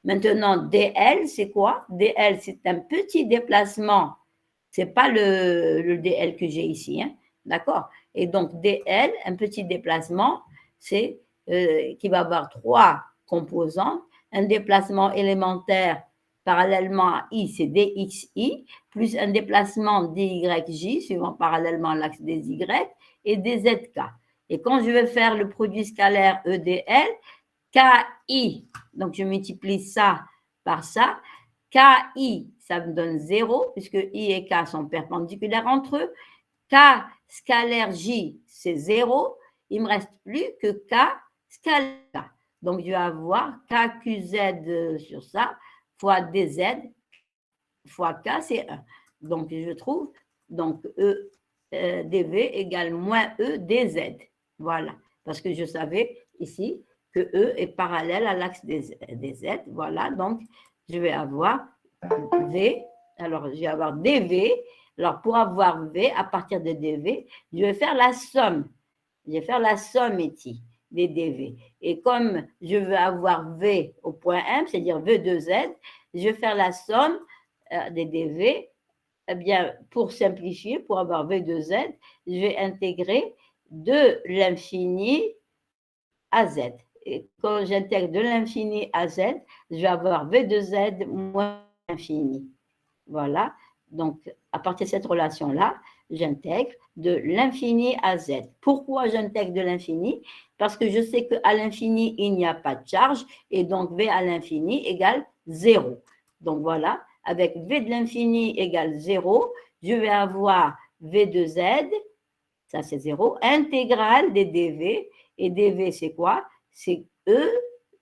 Maintenant, DL, c'est quoi? DL, c'est un petit déplacement. Ce n'est pas le DL que j'ai ici. Hein? D'accord? Et donc, DL, un petit déplacement, c'est qui va avoir trois composantes. Un déplacement élémentaire parallèlement à I, c'est dxi, plus un déplacement dyj, suivant parallèlement à l'axe des Y, et dzk. Et quand je vais faire le produit scalaire EDL, KI, donc je multiplie ça par ça, KI, ça me donne 0, puisque I et K sont perpendiculaires entre eux. K scalaire J, c'est 0. Il ne me reste plus que K scalaire. Donc, je vais avoir KQZ sur ça, fois DZ, fois K, c'est 1. Donc, je trouve, donc, DV égale moins E DZ. Voilà, parce que je savais ici que E est parallèle à l'axe des Z. Voilà, donc, je vais avoir V. Alors, je vais avoir DV. Alors, pour avoir V, à partir de DV, je vais faire la somme. Je vais faire la somme ici des DV. Et comme je veux avoir V au point M, c'est-à-dire V de Z, je vais faire la somme des DV. Eh bien, pour simplifier, pour avoir V de Z, je vais intégrer de l'infini à Z. Et quand j'intègre de l'infini à Z, je vais avoir V de Z moins l'infini. Voilà. Donc, à partir de cette relation-là, j'intègre de l'infini à Z. Pourquoi j'intègre de l'infini? Parce que je sais qu'à l'infini, il n'y a pas de charge, et donc V à l'infini égale 0. Donc voilà, avec V de l'infini égale 0, je vais avoir V de Z, ça c'est 0, intégrale des dV, et dV c'est quoi? C'est E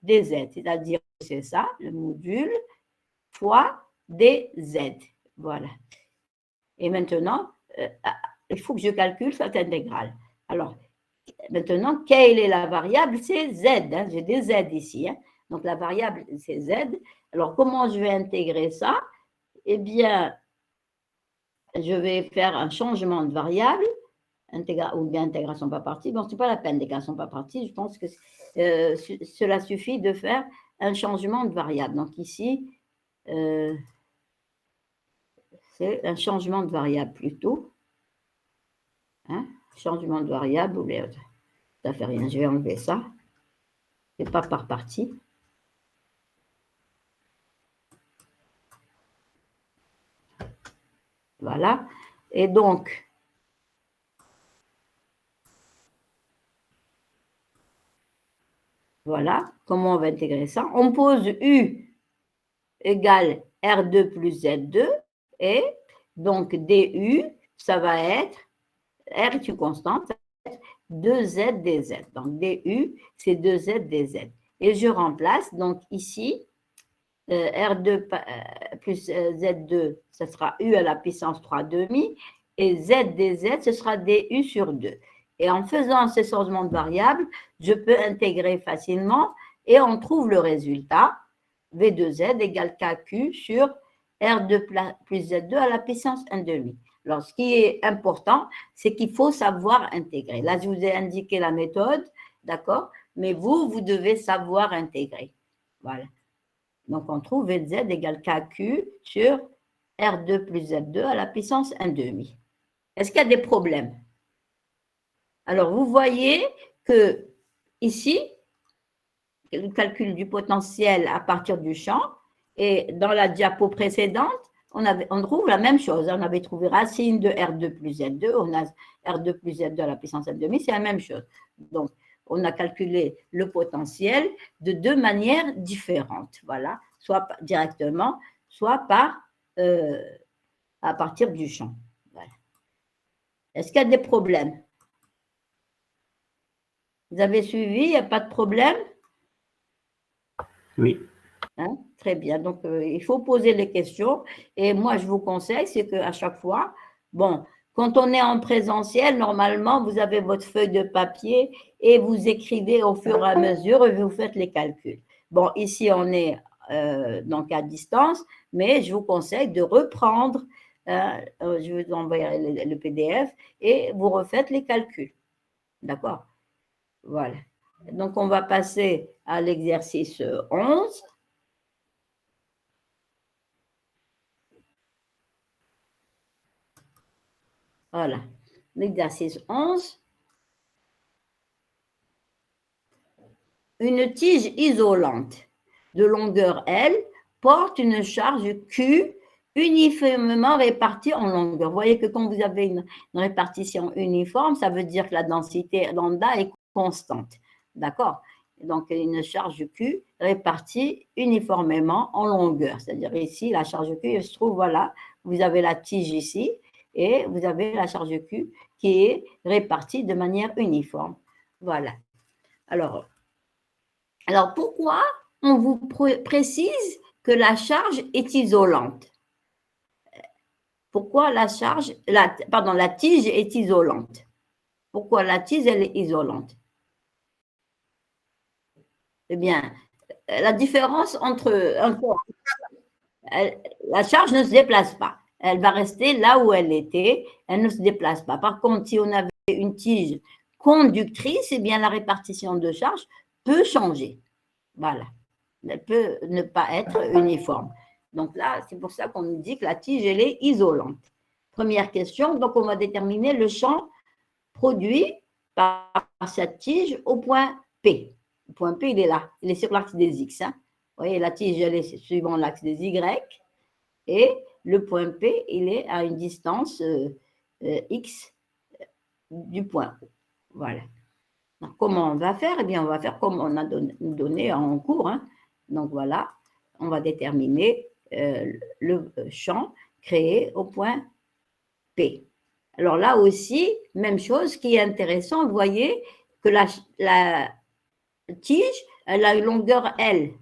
dz, c'est-à-dire c'est ça, le module, fois dz. Voilà. Et maintenant, il faut que je calcule cette intégrale. Alors, maintenant, quelle est la variable? C'est z. Hein, j'ai des z ici. Hein. Donc, la variable, c'est z. Alors, comment je vais intégrer ça? Eh bien, je vais faire un changement de variable, ou bien intégration par partie. Bon, ce n'est pas la peine, intégration par partie. Je pense que cela suffit de faire un changement de variable. Donc, ici, c'est un changement de variable plutôt. Hein? Changement de variable, ou bien, ça ne fait rien, je vais enlever ça. C'est pas par partie. Voilà. Et donc, voilà comment on va intégrer ça. On pose U égale R2 plus Z2 et donc DU, ça va être, R est une constante, ça va être 2Z dz. Donc DU, c'est 2Z dz. Et je remplace, donc ici, R2 plus Z2, ce sera U à la puissance 3 demi, et Z dz, ce sera DU sur 2. Et en faisant ces changements de variables, je peux intégrer facilement et on trouve le résultat, V de Z égale KQ sur R2 plus Z2 à la puissance 1 demi. Alors, ce qui est important, c'est qu'il faut savoir intégrer. Là, je vous ai indiqué la méthode, d'accord? Mais vous devez savoir intégrer. Voilà. Donc, on trouve VZ égale KQ sur R2 plus Z2 à la puissance 1 demi. Est-ce qu'il y a des problèmes? Alors, vous voyez que ici, le calcul du potentiel à partir du champ, et dans la diapo précédente, on trouve la même chose. On avait trouvé racine de R2 plus Z2, on a R2 plus Z2 à la puissance 1 demi, c'est la même chose. Donc, on a calculé le potentiel de deux manières différentes. Voilà, soit directement, soit par à partir du champ. Voilà. Est-ce qu'il y a des problèmes? Vous avez suivi? Il n'y a pas de problème? Oui. Hein? Très bien. Donc, il faut poser les questions. Et moi, je vous conseille, c'est qu'à chaque fois, bon, quand on est en présentiel, normalement, vous avez votre feuille de papier et vous écrivez au fur et à mesure et vous faites les calculs. Bon, ici, on est donc à distance, mais je vous conseille de reprendre, je vais vous envoyer le PDF et vous refaites les calculs. D'accord? Voilà. Donc, on va passer à l'exercice 11. Voilà. L'exercice 11. Une tige isolante de longueur L porte une charge Q uniformément répartie en longueur. Vous voyez que quand vous avez une répartition uniforme, ça veut dire que la densité lambda est constante. D'accord? Donc, une charge Q répartie uniformément en longueur. C'est-à-dire ici, la charge Q, elle se trouve, voilà, vous avez la tige ici et vous avez la charge Q qui est répartie de manière uniforme. Voilà. Alors pourquoi on vous précise que la charge est isolante? Pourquoi la tige est isolante? Pourquoi la tige, elle est isolante? Eh bien, la différence entre la charge ne se déplace pas. Elle va rester là où elle était, elle ne se déplace pas. Par contre, si on avait une tige conductrice, eh bien, la répartition de charge peut changer. Voilà. Elle peut ne pas être uniforme. Donc là, c'est pour ça qu'on nous dit que la tige, elle est isolante. Première question, donc on va déterminer le champ produit par cette tige au point P. Le point P, il est là, il est sur l'axe des X. Hein. Vous voyez, la tige, elle est suivant l'axe des Y. Et le point P, il est à une distance X du point O. Voilà. Donc, comment on va faire? Eh bien, on va faire comme on a donné en cours. Hein. Donc, voilà, on va déterminer le champ créé au point P. Alors là aussi, même chose, qui est intéressant, vous voyez que la tige, elle a une longueur L.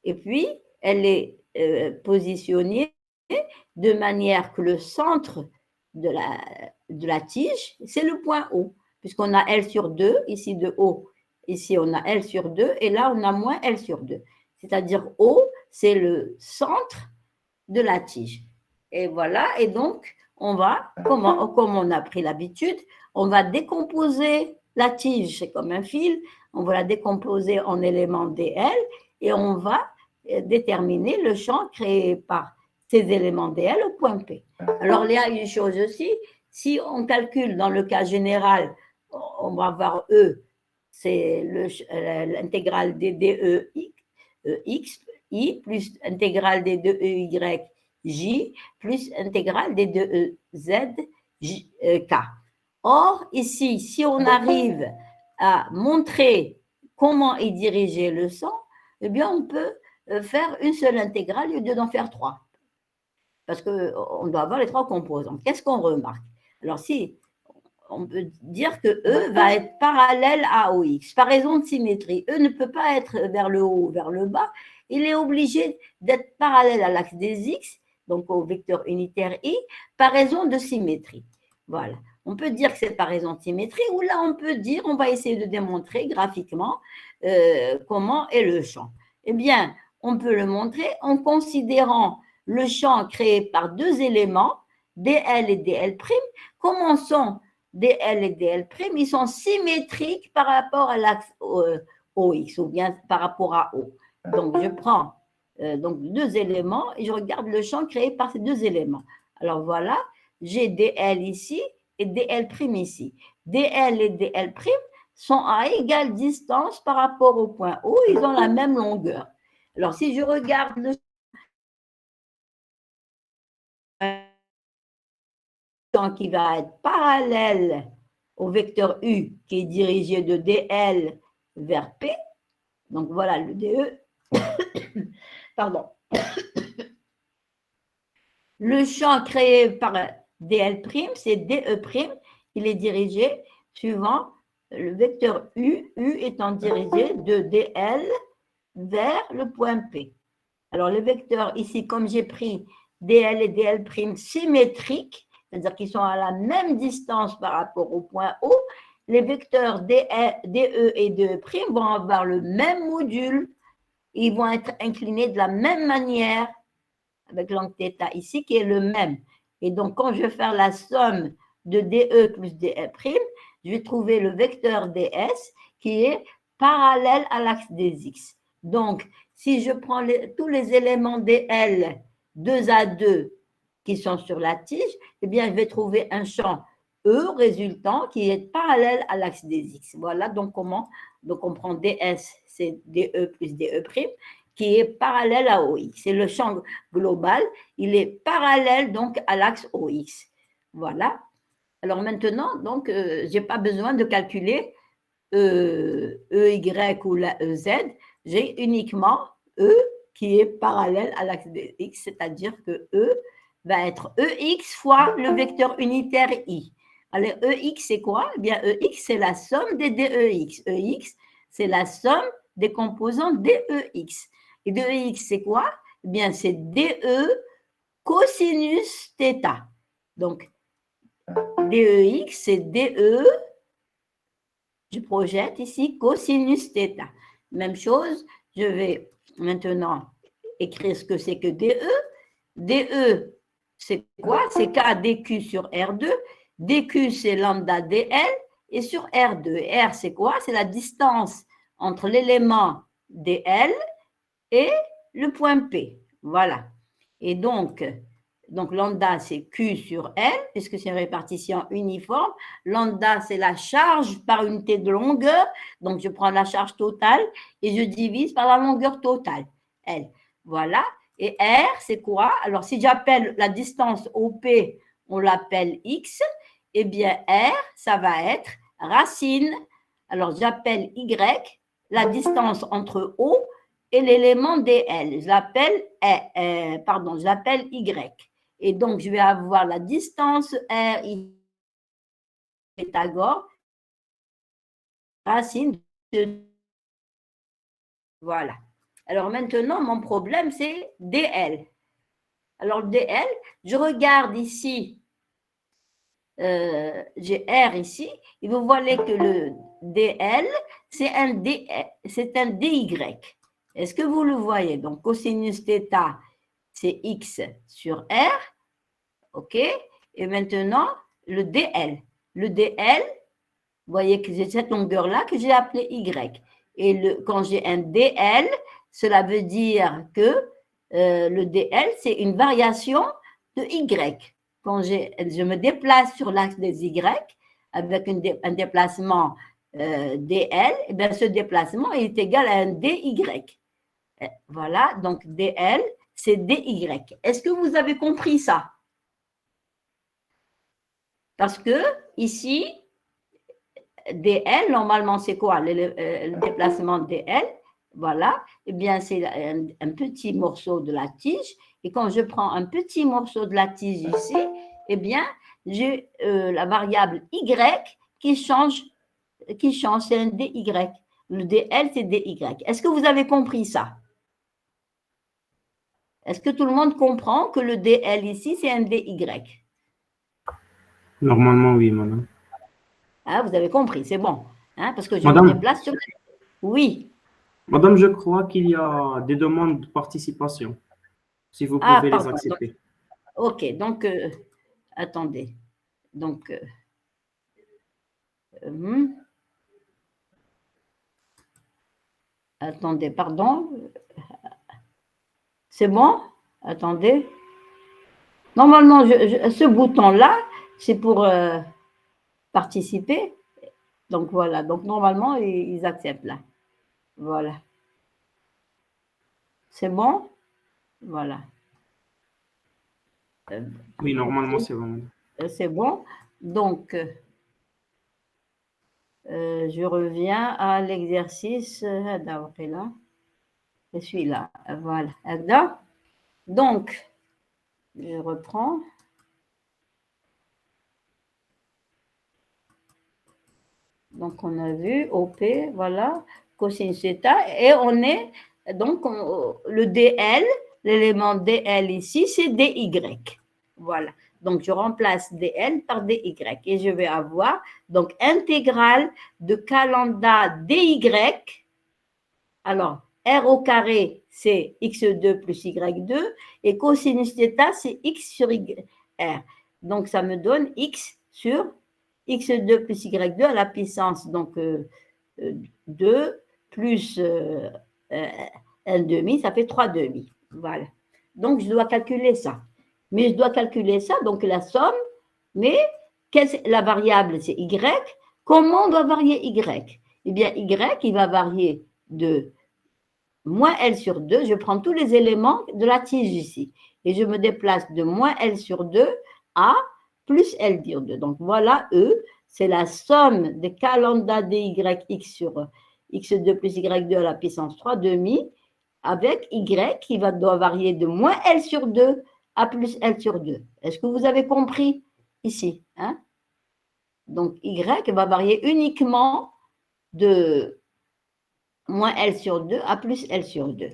Et puis, elle est positionnée de manière que le centre de la tige, c'est le point O, puisqu'on a L sur 2, ici de O, ici on a L sur 2, et là on a moins L sur 2. C'est-à-dire O, c'est le centre de la tige. Et voilà, et donc, on va, comme on a pris l'habitude, on va décomposer la tige, c'est comme un fil, on va la décomposer en éléments dl, et on va déterminer le champ créé par ces éléments dl au point P. Alors, il y a une chose aussi, si on calcule dans le cas général, on va avoir E, c'est l'intégrale des DE X, I, plus intégrale des 2EY, J, plus intégrale des 2EZ, K. Or, ici, si on arrive à montrer comment est dirigé le sang, eh bien, on peut faire une seule intégrale au lieu d'en faire trois. Parce qu'on doit avoir les trois composantes. Qu'est-ce qu'on remarque? Alors, si on peut dire que E va être parallèle à OX, par raison de symétrie. E ne peut pas être vers le haut ou vers le bas, il est obligé d'être parallèle à l'axe des X, donc au vecteur unitaire I, par raison de symétrie. Voilà. On peut dire que c'est par raison de symétrie, ou là on peut dire, on va essayer de démontrer graphiquement comment est le champ. Eh bien, on peut le montrer en considérant le champ créé par deux éléments, DL et DL'. Comment sont DL et DL', ils sont symétriques par rapport à l'axe OX ou bien par rapport à O. Donc, je prends donc deux éléments et je regarde le champ créé par ces deux éléments. Alors, voilà, j'ai DL ici et DL' ici. DL et DL' sont à égale distance par rapport au point O, ils ont la même longueur. Alors, si je regarde le champ qui va être parallèle au vecteur U qui est dirigé de DL vers P, donc voilà le DE, pardon. Le champ créé par DL', c'est DE', il est dirigé suivant le vecteur U, U étant dirigé de DL vers le point P. Alors le vecteur ici, comme j'ai pris DL et DL' symétriques, c'est-à-dire qu'ils sont à la même distance par rapport au point O, les vecteurs DE et DE' vont avoir le même module, ils vont être inclinés de la même manière avec l'angle θ ici qui est le même. Et donc, quand je vais faire la somme de DE plus DE', je vais trouver le vecteur DS qui est parallèle à l'axe des X. Donc, si je prends tous les éléments DL 2 à 2 qui sont sur la tige, eh bien, je vais trouver un champ E résultant qui est parallèle à l'axe des X. Voilà donc comment. Donc, on prend DS, c'est DE plus DE', qui est parallèle à OX. C'est le champ global, il est parallèle donc à l'axe OX. Voilà. Alors maintenant, donc, je n'ai pas besoin de calculer EY ou la EZ, j'ai uniquement E qui est parallèle à l'axe de X, c'est-à-dire que E va être EX fois le vecteur unitaire I. Alors, EX, c'est quoi? Eh bien, EX, c'est la somme des DEX. EX, c'est la somme des composants DEX. Et DEX, c'est quoi? Eh bien, c'est DE cosinus θ. Donc, DEX, c'est DE, je projette ici cosinus θ. Même chose, je vais maintenant écrire ce que c'est que DE. DE, c'est quoi? C'est K dQ sur R2. dQ, c'est lambda dL. Et sur R2, R, c'est quoi? C'est la distance entre l'élément dL et le point P. Voilà. Et donc lambda, c'est Q sur L, puisque c'est une répartition uniforme. Lambda, c'est la charge par unité de longueur. Donc, je prends la charge totale et je divise par la longueur totale, L. Voilà. Et R, c'est quoi? Alors, si j'appelle la distance OP, on l'appelle X, eh bien, R, ça va être racine. Alors, j'appelle Y, la distance entre O et l'élément DL. Je l'appelle Y. Et donc, je vais avoir la distance R, Pythagore, racine de... Voilà. Alors maintenant, mon problème, c'est DL. Alors, DL, je regarde ici, j'ai R ici, et vous voyez que le DL, c'est un DY. Est-ce que vous le voyez? Donc, cosinus θ, c'est X sur R. OK? Et maintenant, le DL. Le DL, vous voyez que j'ai cette longueur-là que j'ai appelée Y. Et quand j'ai un DL, cela veut dire que le DL, c'est une variation de Y. Quand je me déplace sur l'axe des Y avec un déplacement DL, et bien ce déplacement est égal à un DY. Voilà, donc DL, c'est DY. Est-ce que vous avez compris ça? Parce que ici, DL, normalement, c'est quoi le déplacement DL? Voilà, eh bien, c'est un petit morceau de la tige. Et quand je prends un petit morceau de la tige ici, eh bien, j'ai la variable Y qui change, c'est un DY. Le DL, c'est DY. Est-ce que vous avez compris ça? Est-ce que tout le monde comprend que le DL ici, c'est un DY? Normalement, oui, madame. Ah, vous avez compris, c'est bon. Hein, parce que je me Madame, déplace sur... Oui. madame, je crois qu'il y a des demandes de participation, si vous Ah, pouvez les pardon. accepter. OK, donc, attendez. Donc, attendez, pardon. C'est bon? Attendez. Normalement, ce bouton-là, c'est pour participer. Donc, voilà. Donc, normalement, ils acceptent là. Voilà. C'est bon? Voilà. Oui, normalement, OK. c'est bon. C'est bon. Donc, je reviens à l'exercice. D'après là. Je suis là. Voilà. Donc, je reprends. Donc, on a vu OP, voilà, cosinus θ, et on est, donc, le DL, l'élément DL ici, c'est DY. Voilà. Donc, je remplace DL par DY et je vais avoir, donc, intégrale de K lambda DY. Alors, R au carré, c'est X2 plus Y2 et cosinus θ, c'est X sur R. Donc, ça me donne X sur x2 plus y2 à la puissance, donc 2 plus 1 demi, ça fait 3 demi. Voilà. Donc, je dois calculer ça. Mais je dois calculer ça, donc la somme, mais la variable, c'est y. Comment on doit varier y? Eh bien, y, il va varier de moins L sur 2, je prends tous les éléments de la tige ici. Et je me déplace de moins L sur 2 à plus L sur 2. Donc voilà, E, c'est la somme de K lambda dy x sur x2 plus y2 à la puissance 3 demi avec y qui doit varier de moins L sur 2 à plus L sur 2. Est-ce que vous avez compris ici, hein? Donc y va varier uniquement de moins L sur 2 à plus L sur 2.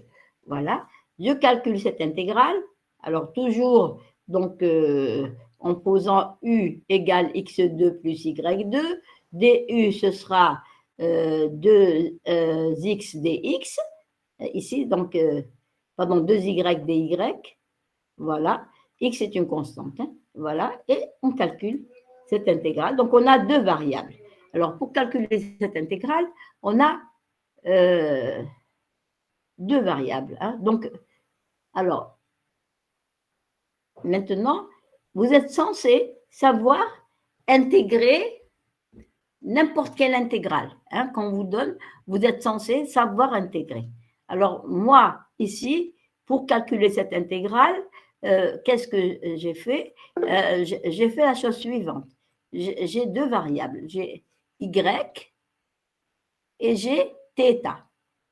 Voilà, je calcule cette intégrale. Alors toujours, donc, en posant U égale x2 plus y2, du ce sera 2x dx, ici, donc, pardon, 2y dy, voilà, x est une constante, hein, voilà, et on calcule cette intégrale. Donc, on a deux variables. Alors, pour calculer cette intégrale, on a deux variables. Hein. Donc, alors, maintenant, vous êtes censé savoir intégrer n'importe quelle intégrale. Hein, qu'on vous donne, vous êtes censé savoir intégrer. Alors, moi, ici, pour calculer cette intégrale, qu'est-ce que j'ai fait? J'ai fait la chose suivante. J'ai deux variables. J'ai y et j'ai θ.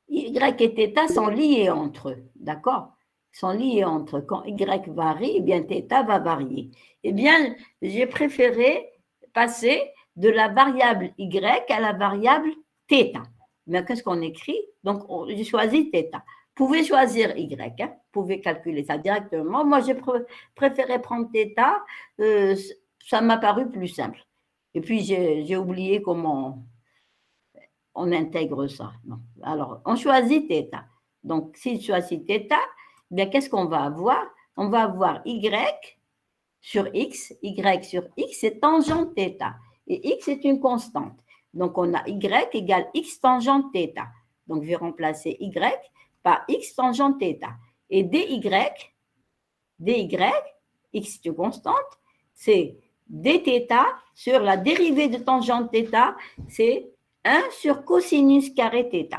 Y et θ sont liés entre eux, d'accord? Sont liés entre eux. Quand Y varie, eh bien θ va varier. Eh bien, j'ai préféré passer de la variable Y à la variable θ. Mais qu'est-ce qu'on écrit? Donc, j'ai choisi θ. Vous pouvez choisir Y, hein? Vous pouvez calculer ça directement. Moi, j'ai préféré prendre θ. Ça m'a paru plus simple. Et puis, j'ai oublié comment on intègre ça. Non. Alors, on choisit θ. Donc, si je choisis θ, bien, qu'est-ce qu'on va avoir? On va avoir y sur x. Y sur x, c'est tangente θ. Et x est une constante. Donc, on a y égale x tangente θ. Donc, je vais remplacer y par x tangente θ. Et dy, x est une constante, c'est dθ sur la dérivée de tangente θ, c'est 1 sur cosinus carré θ.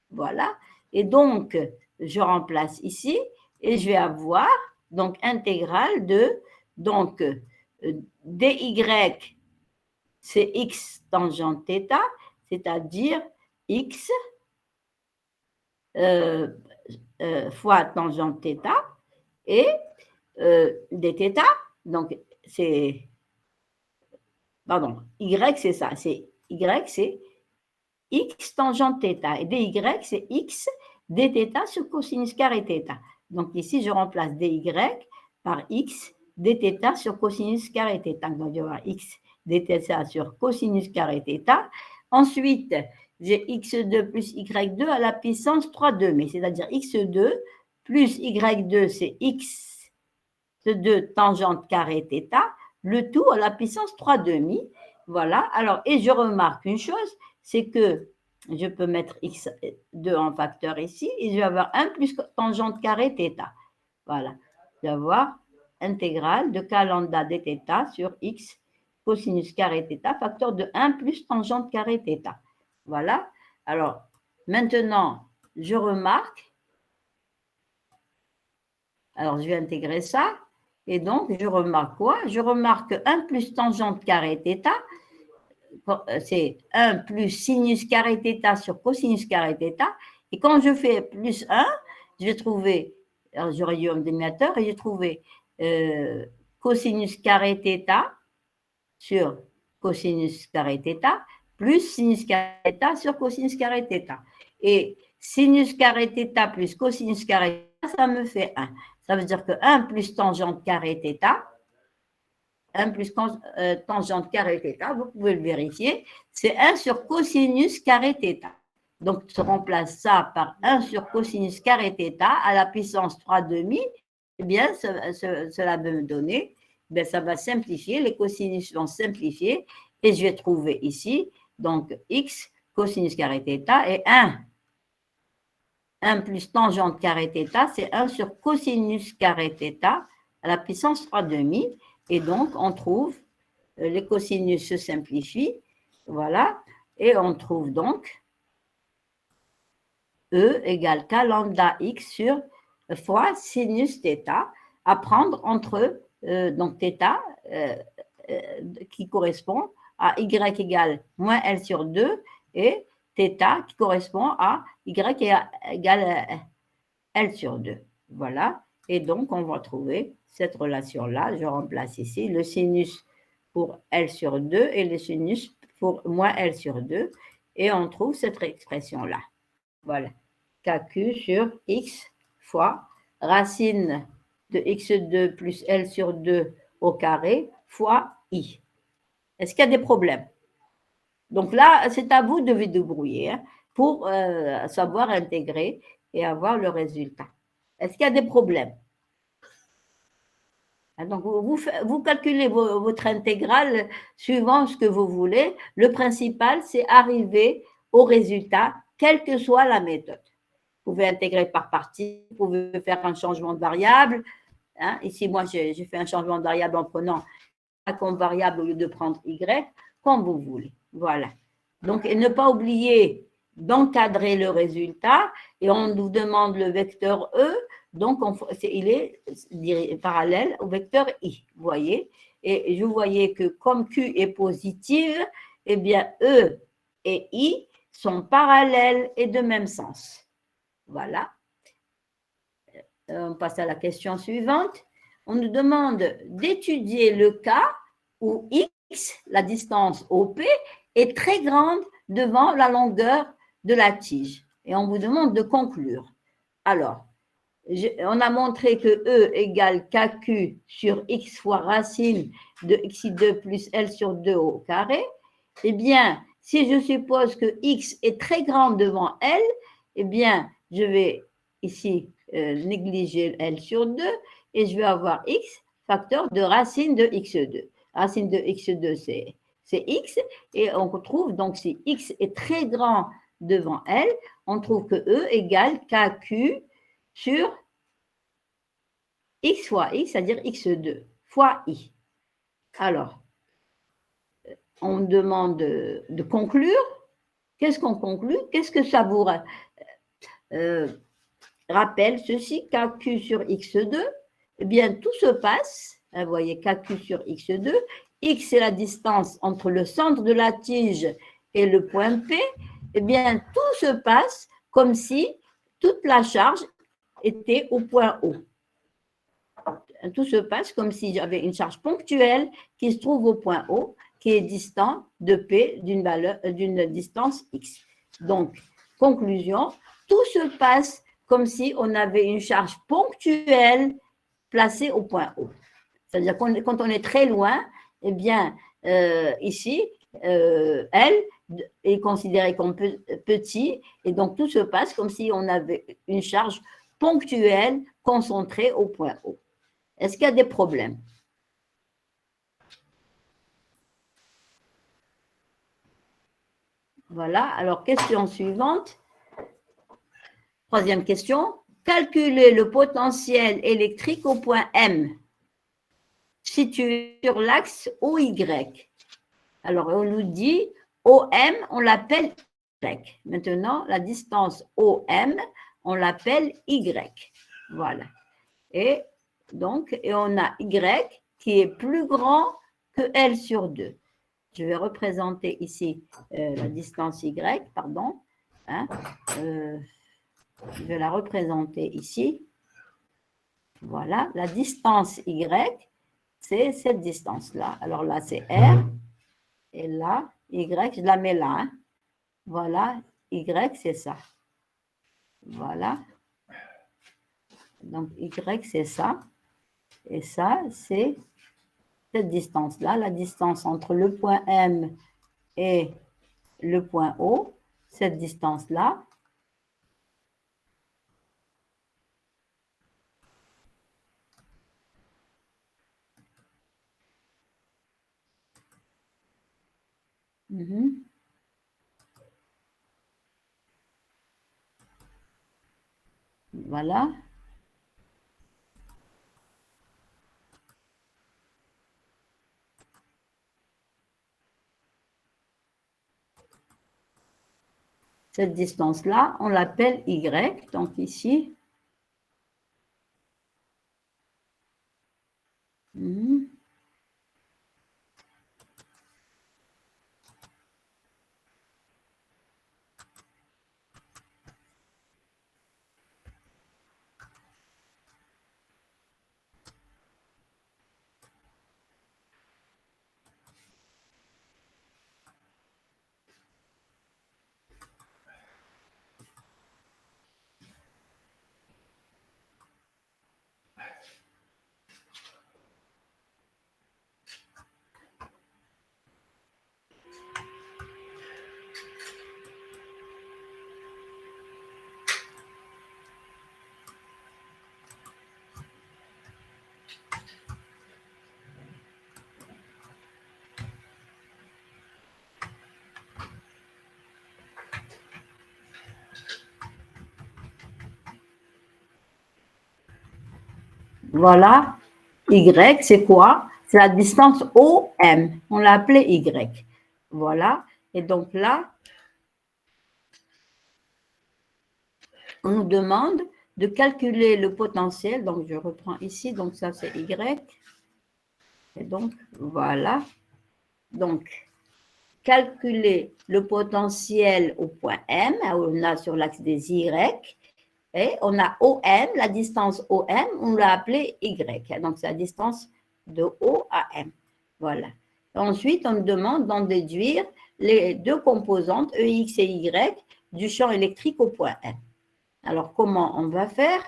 Voilà. Et donc, je remplace ici et je vais avoir donc intégrale de donc dy, c'est x tangente θ, c'est-à-dire x fois tangente θ et dθ. Donc, c'est pardon, y c'est ça, c'est y c'est x tangente θ et dy c'est x dθ sur cosinus carré θ. Donc ici je remplace dy par x dθ sur cosinus carré θ. Donc je vais avoir x dθ sur cosinus carré θ. Ensuite j'ai x2 plus y2 à la puissance 3 demi, c'est-à-dire x2 plus y2 c'est x2 tangente carré θ, le tout à la puissance 3 demi. Voilà. Alors, et je remarque une chose, c'est que je peux mettre x2 en facteur ici et je vais avoir 1 plus tangente carré θ. Voilà. Je vais avoir intégrale de k lambda dθ sur x cosinus carré θ, facteur de 1 plus tangente carré θ. Voilà. Alors, maintenant, je remarque. Alors, je vais intégrer ça. Et donc, je remarque quoi? Je remarque 1 plus tangente carré θ, c'est 1 plus sinus carré θ sur cosinus carré θ. Et quand je fais plus 1, je vais trouver, alors j'aurais eu un dénominateur, et j'ai trouvé cosinus carré θ sur cosinus carré θ plus sinus carré θ sur cosinus carré θ. Et sinus carré θ plus cosinus carré θ, ça me fait 1. Ça veut dire que 1 plus tangente carré θ, 1 plus tangente carré θ, vous pouvez le vérifier, c'est 1 sur cosinus carré θ. Donc, je remplace ça par 1 sur cosinus carré θ à la puissance 3 demi, eh bien, cela va me donner, bien, ça va simplifier, les cosinus vont simplifier, et je vais trouver ici, donc, x cosinus carré θ et 1 plus tangente carré θ, c'est 1 sur cosinus carré θ à la puissance 3 demi. Et donc, on trouve, les cosinus se simplifient, voilà, et on trouve donc E égale K lambda X sur fois sinus θ, à prendre entre, donc θ, qui correspond à Y égale moins L sur 2 et θ qui correspond à Y égale L sur 2. Voilà. Et donc, on va trouver cette relation-là. Je remplace ici le sinus pour L sur 2 et le sinus pour moins L sur 2. Et on trouve cette expression-là. Voilà. KQ sur X fois racine de X2 plus L sur 2 au carré fois I. Est-ce qu'il y a des problèmes? Donc là, c'est à vous de vous débrouiller hein, pour savoir intégrer et avoir le résultat. Est-ce qu'il y a des problèmes? Donc, vous calculez votre intégrale suivant ce que vous voulez. Le principal, c'est arriver au résultat, quelle que soit la méthode. Vous pouvez intégrer par partie, vous pouvez faire un changement de variable. Hein. Ici, moi, j'ai fait un changement de variable en prenant A comme variable au lieu de prendre Y, comme vous voulez. Voilà. Donc, et ne pas oublier d'encadrer le résultat et on nous demande le vecteur E, donc il est parallèle au vecteur I, vous voyez. Et vous voyez que comme Q est positive, eh bien E et I sont parallèles et de même sens. Voilà. On passe à la question suivante. On nous demande d'étudier le cas où X, la distance OP, est très grande devant la longueur de la tige. Et on vous demande de conclure. Alors, on a montré que E égale KQ sur X fois racine de Xi2 plus L sur 2 au carré. Eh bien, si je suppose que X est très grand devant L, eh bien, je vais ici négliger L sur 2 et je vais avoir X facteur de racine de X2. Racine de X2, c'est X. Et on retrouve, donc, si X est très grand devant L, on trouve que E égale KQ sur X fois X, c'est-à-dire X2 fois I. Alors, on me demande de conclure. Qu'est-ce qu'on conclut? Qu'est-ce que ça vous rappelle? Ceci, KQ sur X2, eh bien, tout se passe, vous voyez, KQ sur X2, X c'est la distance entre le centre de la tige et le point P, eh bien, tout se passe comme si toute la charge était au point O. Tout se passe comme si j'avais une charge ponctuelle qui se trouve au point O, qui est distant de P d'une distance X. Donc, conclusion, tout se passe comme si on avait une charge ponctuelle placée au point O. C'est-à-dire quand on est très loin, eh bien, ici, L est considéré comme petit, et donc tout se passe comme si on avait une charge ponctuelle concentrée au point O. Est-ce qu'il y a des problèmes? Voilà, alors question suivante. Troisième question. Calculer le potentiel électrique au point M, situé sur l'axe OY. Alors, on nous dit OM, on l'appelle Y. Maintenant, la distance OM, on l'appelle Y. Voilà. Et donc, on a Y qui est plus grand que L sur 2. Je vais représenter ici la distance Y, pardon. Hein, je vais la représenter ici. Voilà, la distance Y, c'est cette distance-là. Alors là, c'est R. Et là, Y, je la mets là. Hein. Voilà, Y, c'est ça. Voilà. Donc, Y, c'est ça. Et ça, c'est cette distance-là, la distance entre le point M et le point O, cette distance-là. Voilà. Cette distance-là, on l'appelle Y. Donc ici, voilà. Y, c'est quoi? C'est la distance OM. On l'a appelée Y. Voilà. Et donc là, on nous demande de calculer le potentiel. Donc, je reprends ici. Donc, ça, c'est Y. Et donc, voilà. Donc, calculer le potentiel au point M. On a sur l'axe des Y. Et on a OM, la distance OM, on l'a appelée Y. Donc, c'est la distance de O à M. Voilà. Ensuite, on nous demande d'en déduire les deux composantes, EX et Y, du champ électrique au point M. Alors, comment on va faire?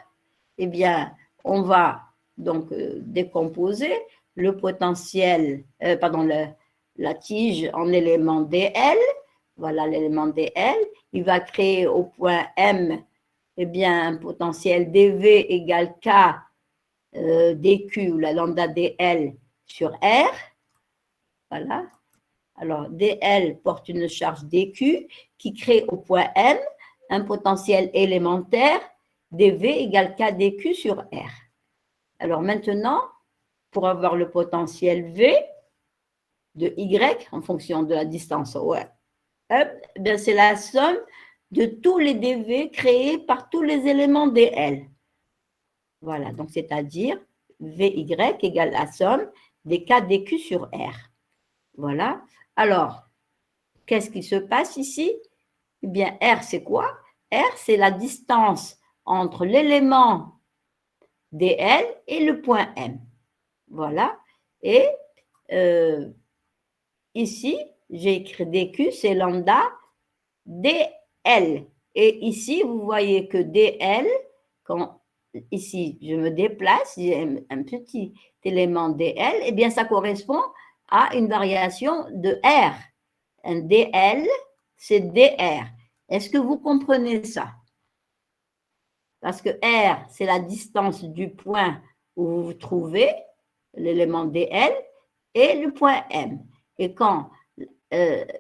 Eh bien, on va donc décomposer le potentiel, la tige en élément DL. Voilà l'élément DL. Il va créer au point M un potentiel dV égale K dQ, ou la lambda dL sur R. Voilà. Alors, dL porte une charge dQ qui crée au point M un potentiel élémentaire dV égale K dQ sur R. Alors maintenant, pour avoir le potentiel V de Y en fonction de la distance OM, c'est la somme de tous les dV créés par tous les éléments dL. Voilà, donc c'est-à-dire VY égale la somme des K dQ sur R. Voilà. Alors, qu'est-ce qui se passe ici? Eh bien, R, c'est quoi? R, c'est la distance entre l'élément DL et le point M. Voilà. Et ici, j'ai écrit DQ, c'est lambda DL. Et ici, vous voyez que DL, quand ici je me déplace, j'ai un petit élément DL, eh bien ça correspond à une variation de R. Un DL, c'est DR. Est-ce que vous comprenez ça? Parce que R, c'est la distance du point où vous vous trouvez, l'élément DL, et le point M. Et quand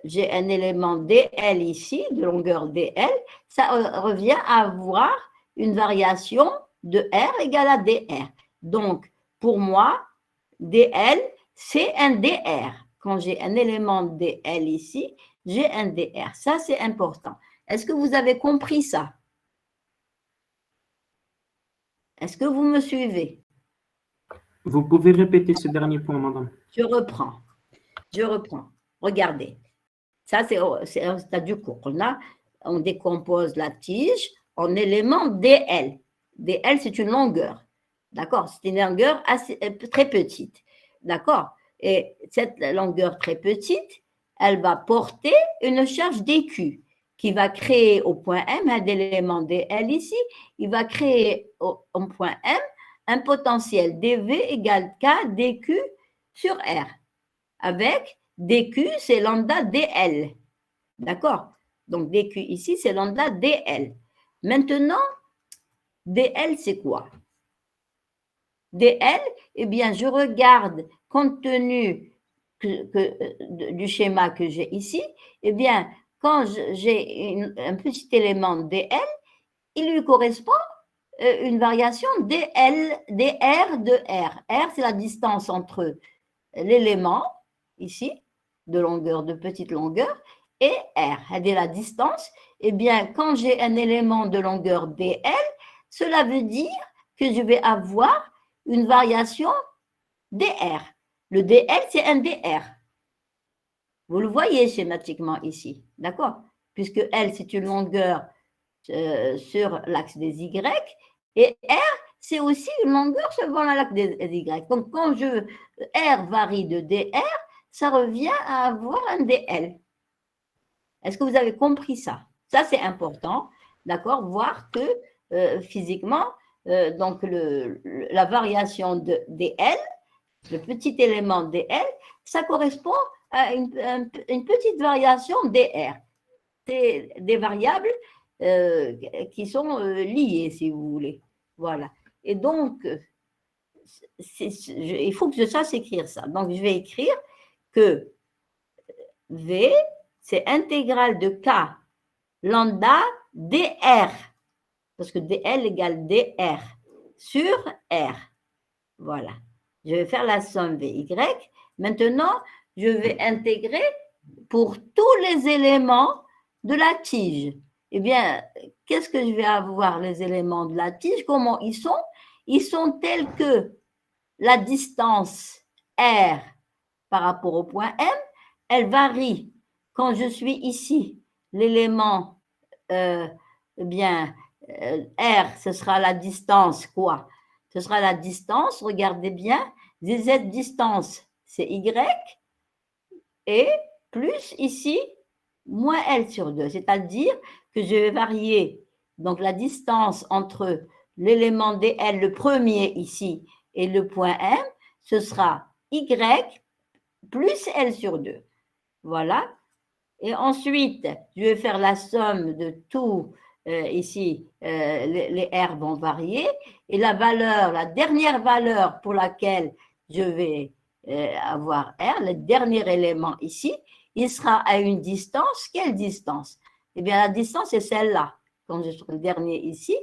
j'ai un élément DL ici, de longueur DL, ça revient à avoir une variation de R égale à DR. Donc, pour moi, DL, c'est un DR. Quand j'ai un élément DL ici, j'ai un DR. Ça, c'est important. Est-ce que vous avez compris ça? Est-ce que vous me suivez? Vous pouvez répéter ce dernier point, madame? Je reprends. Regardez. Ça, c'est un stade du cours. On décompose la tige en éléments DL. DL, c'est une longueur. D'accord? C'est une longueur très petite. D'accord? Et cette longueur très petite, elle va porter une charge dQ qui va créer au point M, un élément DL ici, il va créer au point M un potentiel dV égale K dQ sur R. Avec dQ, c'est lambda dL. D'accord? Donc, dQ ici, c'est lambda dL. Maintenant, dL, c'est quoi? dL, eh bien, je regarde, compte tenu du schéma que j'ai ici, eh bien, quand j'ai un petit élément dL, il lui correspond une variation dL, dR de R. R, c'est la distance entre l'élément, ici, de petite longueur, et R. C'est la distance. Eh bien, quand j'ai un élément de longueur dl, cela veut dire que je vais avoir une variation dr. Le dl, c'est un dr. Vous le voyez schématiquement ici, d'accord? Puisque L, c'est une longueur sur l'axe des Y, et R, c'est aussi une longueur selon l'axe des Y. Donc, quand R varie de dr, ça revient à avoir un dl. Est-ce que vous avez compris ça? Ça, c'est important, d'accord? Voir que physiquement, donc la variation de dl, le petit élément dl, ça correspond à une petite variation dr. C'est des variables qui sont liées, si vous voulez. Voilà. Et donc, il faut que je sache écrire ça. Donc, je vais écrire que V, c'est intégrale de K lambda dr, parce que dl égale dr sur r. Voilà. Je vais faire la somme Vy. Maintenant, je vais intégrer pour tous les éléments de la tige. Eh bien, qu'est-ce que je vais avoir, les éléments de la tige? Comment ils sont? Ils sont tels que la distance R par rapport au point M, elle varie. Quand je suis ici, l'élément, eh bien, R, ce sera la distance quoi? Ce sera la distance, regardez bien, cette distance, c'est Y, et plus ici, moins L sur 2, c'est-à-dire que je vais varier donc la distance entre l'élément dl, le premier ici, et le point M, ce sera Y plus L sur 2. Voilà. Et ensuite, je vais faire la somme de tout ici, les R vont varier, et la valeur, la dernière valeur pour laquelle je vais avoir R, le dernier élément ici, il sera à une distance. Quelle distance? Eh bien, la distance est celle-là. Quand je suis le dernier ici,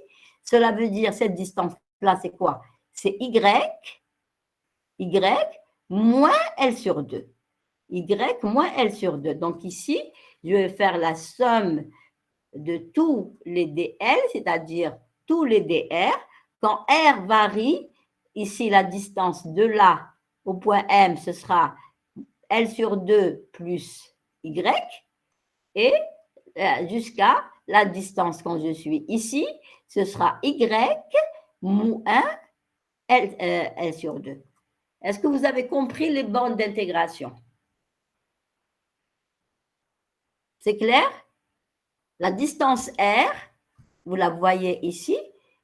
cela veut dire cette distance-là, c'est quoi? C'est Y moins L sur 2. Y moins L sur 2. Donc ici, je vais faire la somme de tous les dl, c'est-à-dire tous les dr. Quand R varie, ici la distance de là au point M, ce sera L sur 2 plus Y, et jusqu'à la distance quand je suis ici, ce sera Y moins L sur 2. Est-ce que vous avez compris les bornes d'intégration? C'est clair? La distance R, vous la voyez ici.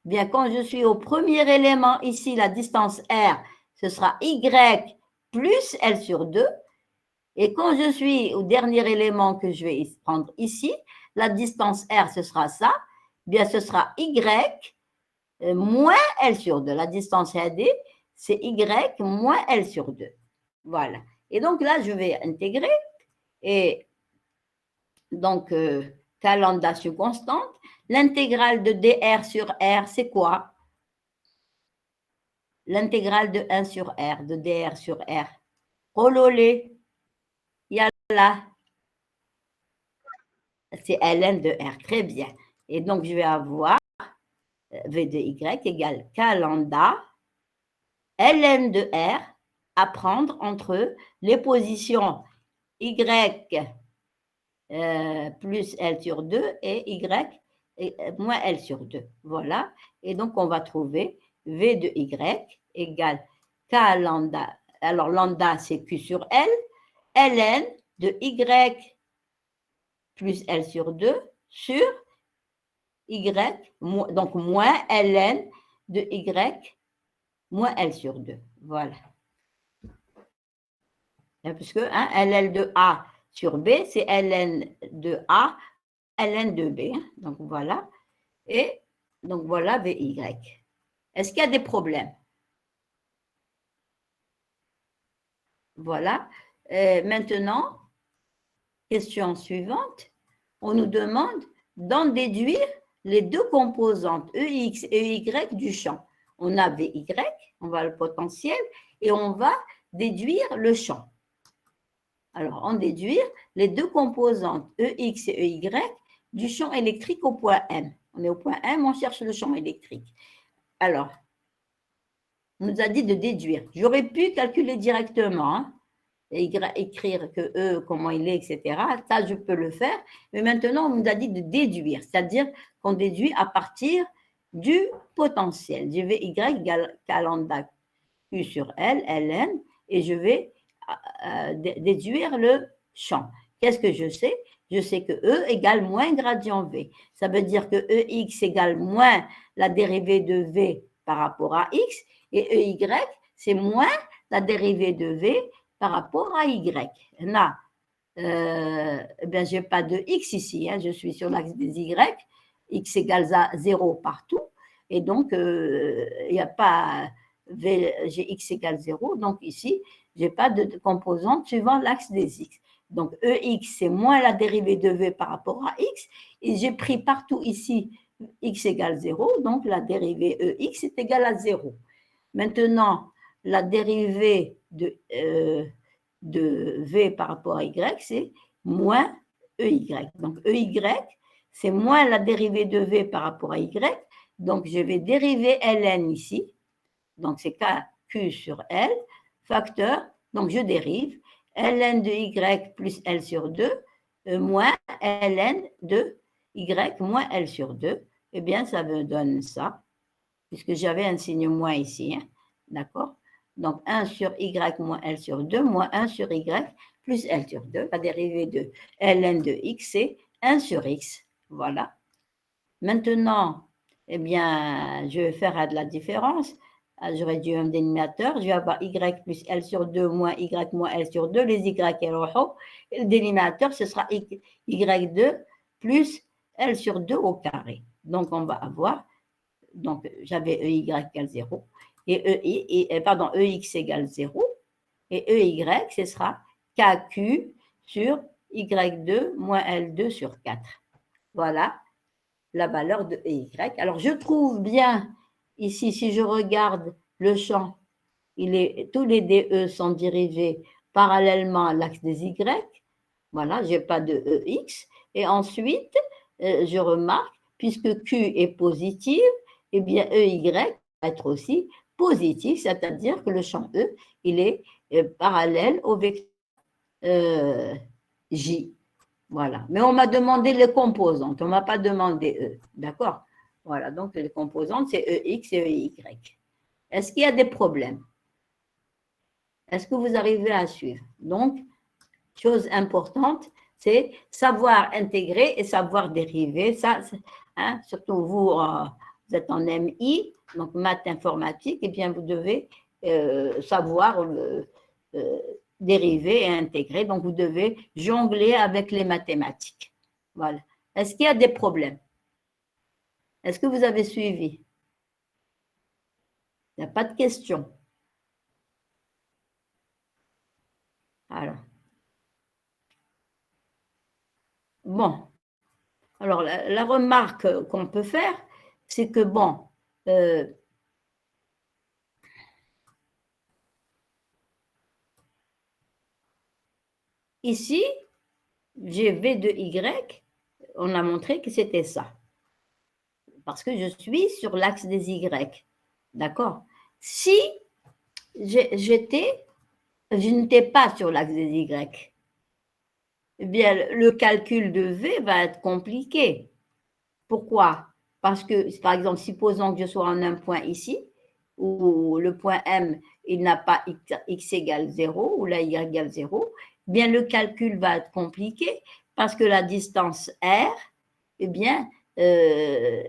Bien, quand je suis au premier élément ici, la distance R, ce sera Y plus L sur 2. Et quand je suis au dernier élément que je vais prendre ici, la distance R, ce sera ça. Bien, ce sera Y moins L sur 2. La distance AD, c'est Y moins L sur 2. Voilà. Et donc là, je vais intégrer. Et donc, K lambda sur constante. L'intégrale de dr sur R, c'est quoi? L'intégrale de 1 sur R, de dr sur R. Relolé. Il y a là. C'est ln de R. Très bien. Et donc, je vais avoir V de Y égale K lambda ln de R à prendre entre les positions Y plus L sur 2 et Y moins L sur 2. Voilà. Et donc, on va trouver V de Y égale K lambda. Alors, lambda, c'est Q sur L. Ln de Y plus L sur 2 sur Y, donc moins Ln de Y moins L sur 2. Voilà. Puisque Ln de A sur B, c'est Ln de A, Ln de B. Donc, voilà. Et donc, voilà Vy. Est-ce qu'il y a des problèmes? Voilà. Maintenant, question suivante. On nous demande d'en déduire les deux composantes EX et EY du champ. On a Vy, on va le potentiel, et on va déduire le champ. Alors, en déduire les deux composantes EX et EY du champ électrique au point M. On est au point M, on cherche le champ électrique. Alors, on nous a dit de déduire. J'aurais pu calculer directement, hein, et écrire que E, comment il est, etc. Ça, je peux le faire. Mais maintenant, on nous a dit de déduire, c'est-à-dire qu'on déduit à partir du potentiel. Je vais Y égale K lambda Q sur L, Ln, et je vais déduire le champ. Qu'est-ce que je sais? Je sais que E égale moins gradient V. Ça veut dire que EX égale moins la dérivée de V par rapport à X, et EY, c'est moins la dérivée de V par rapport à Y. Là, ben, je n'ai pas de X ici, hein, je suis sur l'axe des Y, X égale 0 partout, et donc il n'y a pas j'ai X égale 0, donc ici, je n'ai pas de composante suivant l'axe des X. Donc EX, c'est moins la dérivée de V par rapport à X, et j'ai pris partout ici X égale 0, donc la dérivée EX est égale à 0. Maintenant, la dérivée de V par rapport à Y, c'est moins EY. Donc EY, c'est moins la dérivée de V par rapport à Y. Donc je vais dériver Ln ici. Donc c'est KQ sur L, facteur. Donc je dérive Ln de Y plus L sur 2 moins Ln de Y moins L sur 2. Eh bien, ça me donne ça, puisque j'avais un signe moins ici. Hein, d'accord? Donc 1 sur Y moins L sur 2 moins 1 sur Y plus L sur 2. La dérivée de Ln de X, c'est 1 sur X. Voilà. Maintenant, eh bien, je vais faire de la différence. J'aurais dû un dénominateur. Je vais avoir Y plus L sur 2 moins Y moins L sur 2. Les Y et le dénominateur, ce sera Y2 plus L sur 2 au carré. Donc, on va avoir, donc j'avais EY égale 0 et EX égale 0 et EY, ce sera KQ sur Y2 moins L2 sur 4. Voilà la valeur de EY. Alors, je trouve bien ici, si je regarde le champ, tous les DE sont dirigés parallèlement à l'axe des Y. Voilà, je n'ai pas de EX. Et ensuite, je remarque, puisque Q est positive, eh bien EY va être aussi positif, c'est-à-dire que le champ E, il est parallèle au vecteur J. Voilà. Mais on m'a demandé les composantes, on ne m'a pas demandé E. D'accord? Voilà, donc les composantes, c'est EX et EY. Est-ce qu'il y a des problèmes? Est-ce que vous arrivez à suivre? Donc, chose importante, c'est savoir intégrer et savoir dériver. Ça, hein, surtout vous, vous êtes en MI, donc maths informatique, et bien vous devez savoir dériver et intégrer. Donc, vous devez jongler avec les mathématiques. Voilà. Est-ce qu'il y a des problèmes? Est-ce que vous avez suivi? Il n'y a pas de questions. Alors. Bon. Alors, la remarque qu'on peut faire, c'est que, bon, ici, j'ai V de Y, on a montré que c'était ça. Parce que je suis sur l'axe des Y. D'accord? Si je n'étais pas sur l'axe des Y, eh bien, le calcul de V va être compliqué. Pourquoi? Parce que, par exemple, supposons que je sois en un point ici, où le point M, il n'a pas x égale 0, ou là, y égale 0, eh bien, le calcul va être compliqué parce que la distance R, eh bien, elle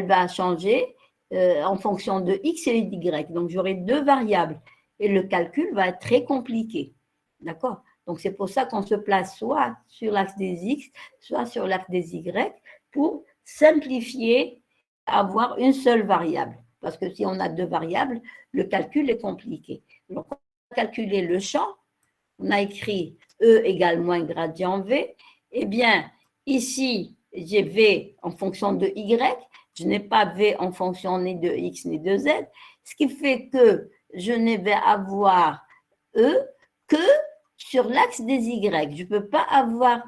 va changer en fonction de x et y. Donc, j'aurai deux variables et le calcul va être très compliqué. D'accord? Donc, c'est pour ça qu'on se place soit sur l'axe des x, soit sur l'axe des y pour simplifier, avoir une seule variable. Parce que si on a deux variables, le calcul est compliqué. Donc, on va calculer le champ. On a écrit E égale moins gradient V. Eh bien, ici, j'ai V en fonction de Y. Je n'ai pas V en fonction ni de X ni de Z. Ce qui fait que je ne vais avoir E que sur l'axe des Y. Je ne peux pas avoir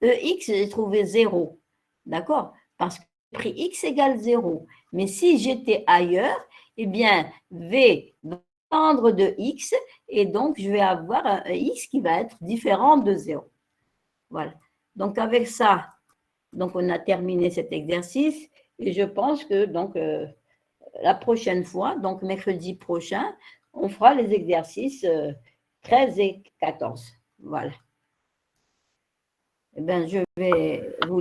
EX et trouver 0. D'accord? Parce que j'ai pris X égale 0. Mais si j'étais ailleurs, eh bien, V va dépendre de X et donc je vais avoir un X qui va être différent de 0. Voilà. Donc, avec ça, donc on a terminé cet exercice et je pense que donc, la prochaine fois, donc mercredi prochain, on fera les exercices 13 et 14. Voilà. Eh bien, je vais vous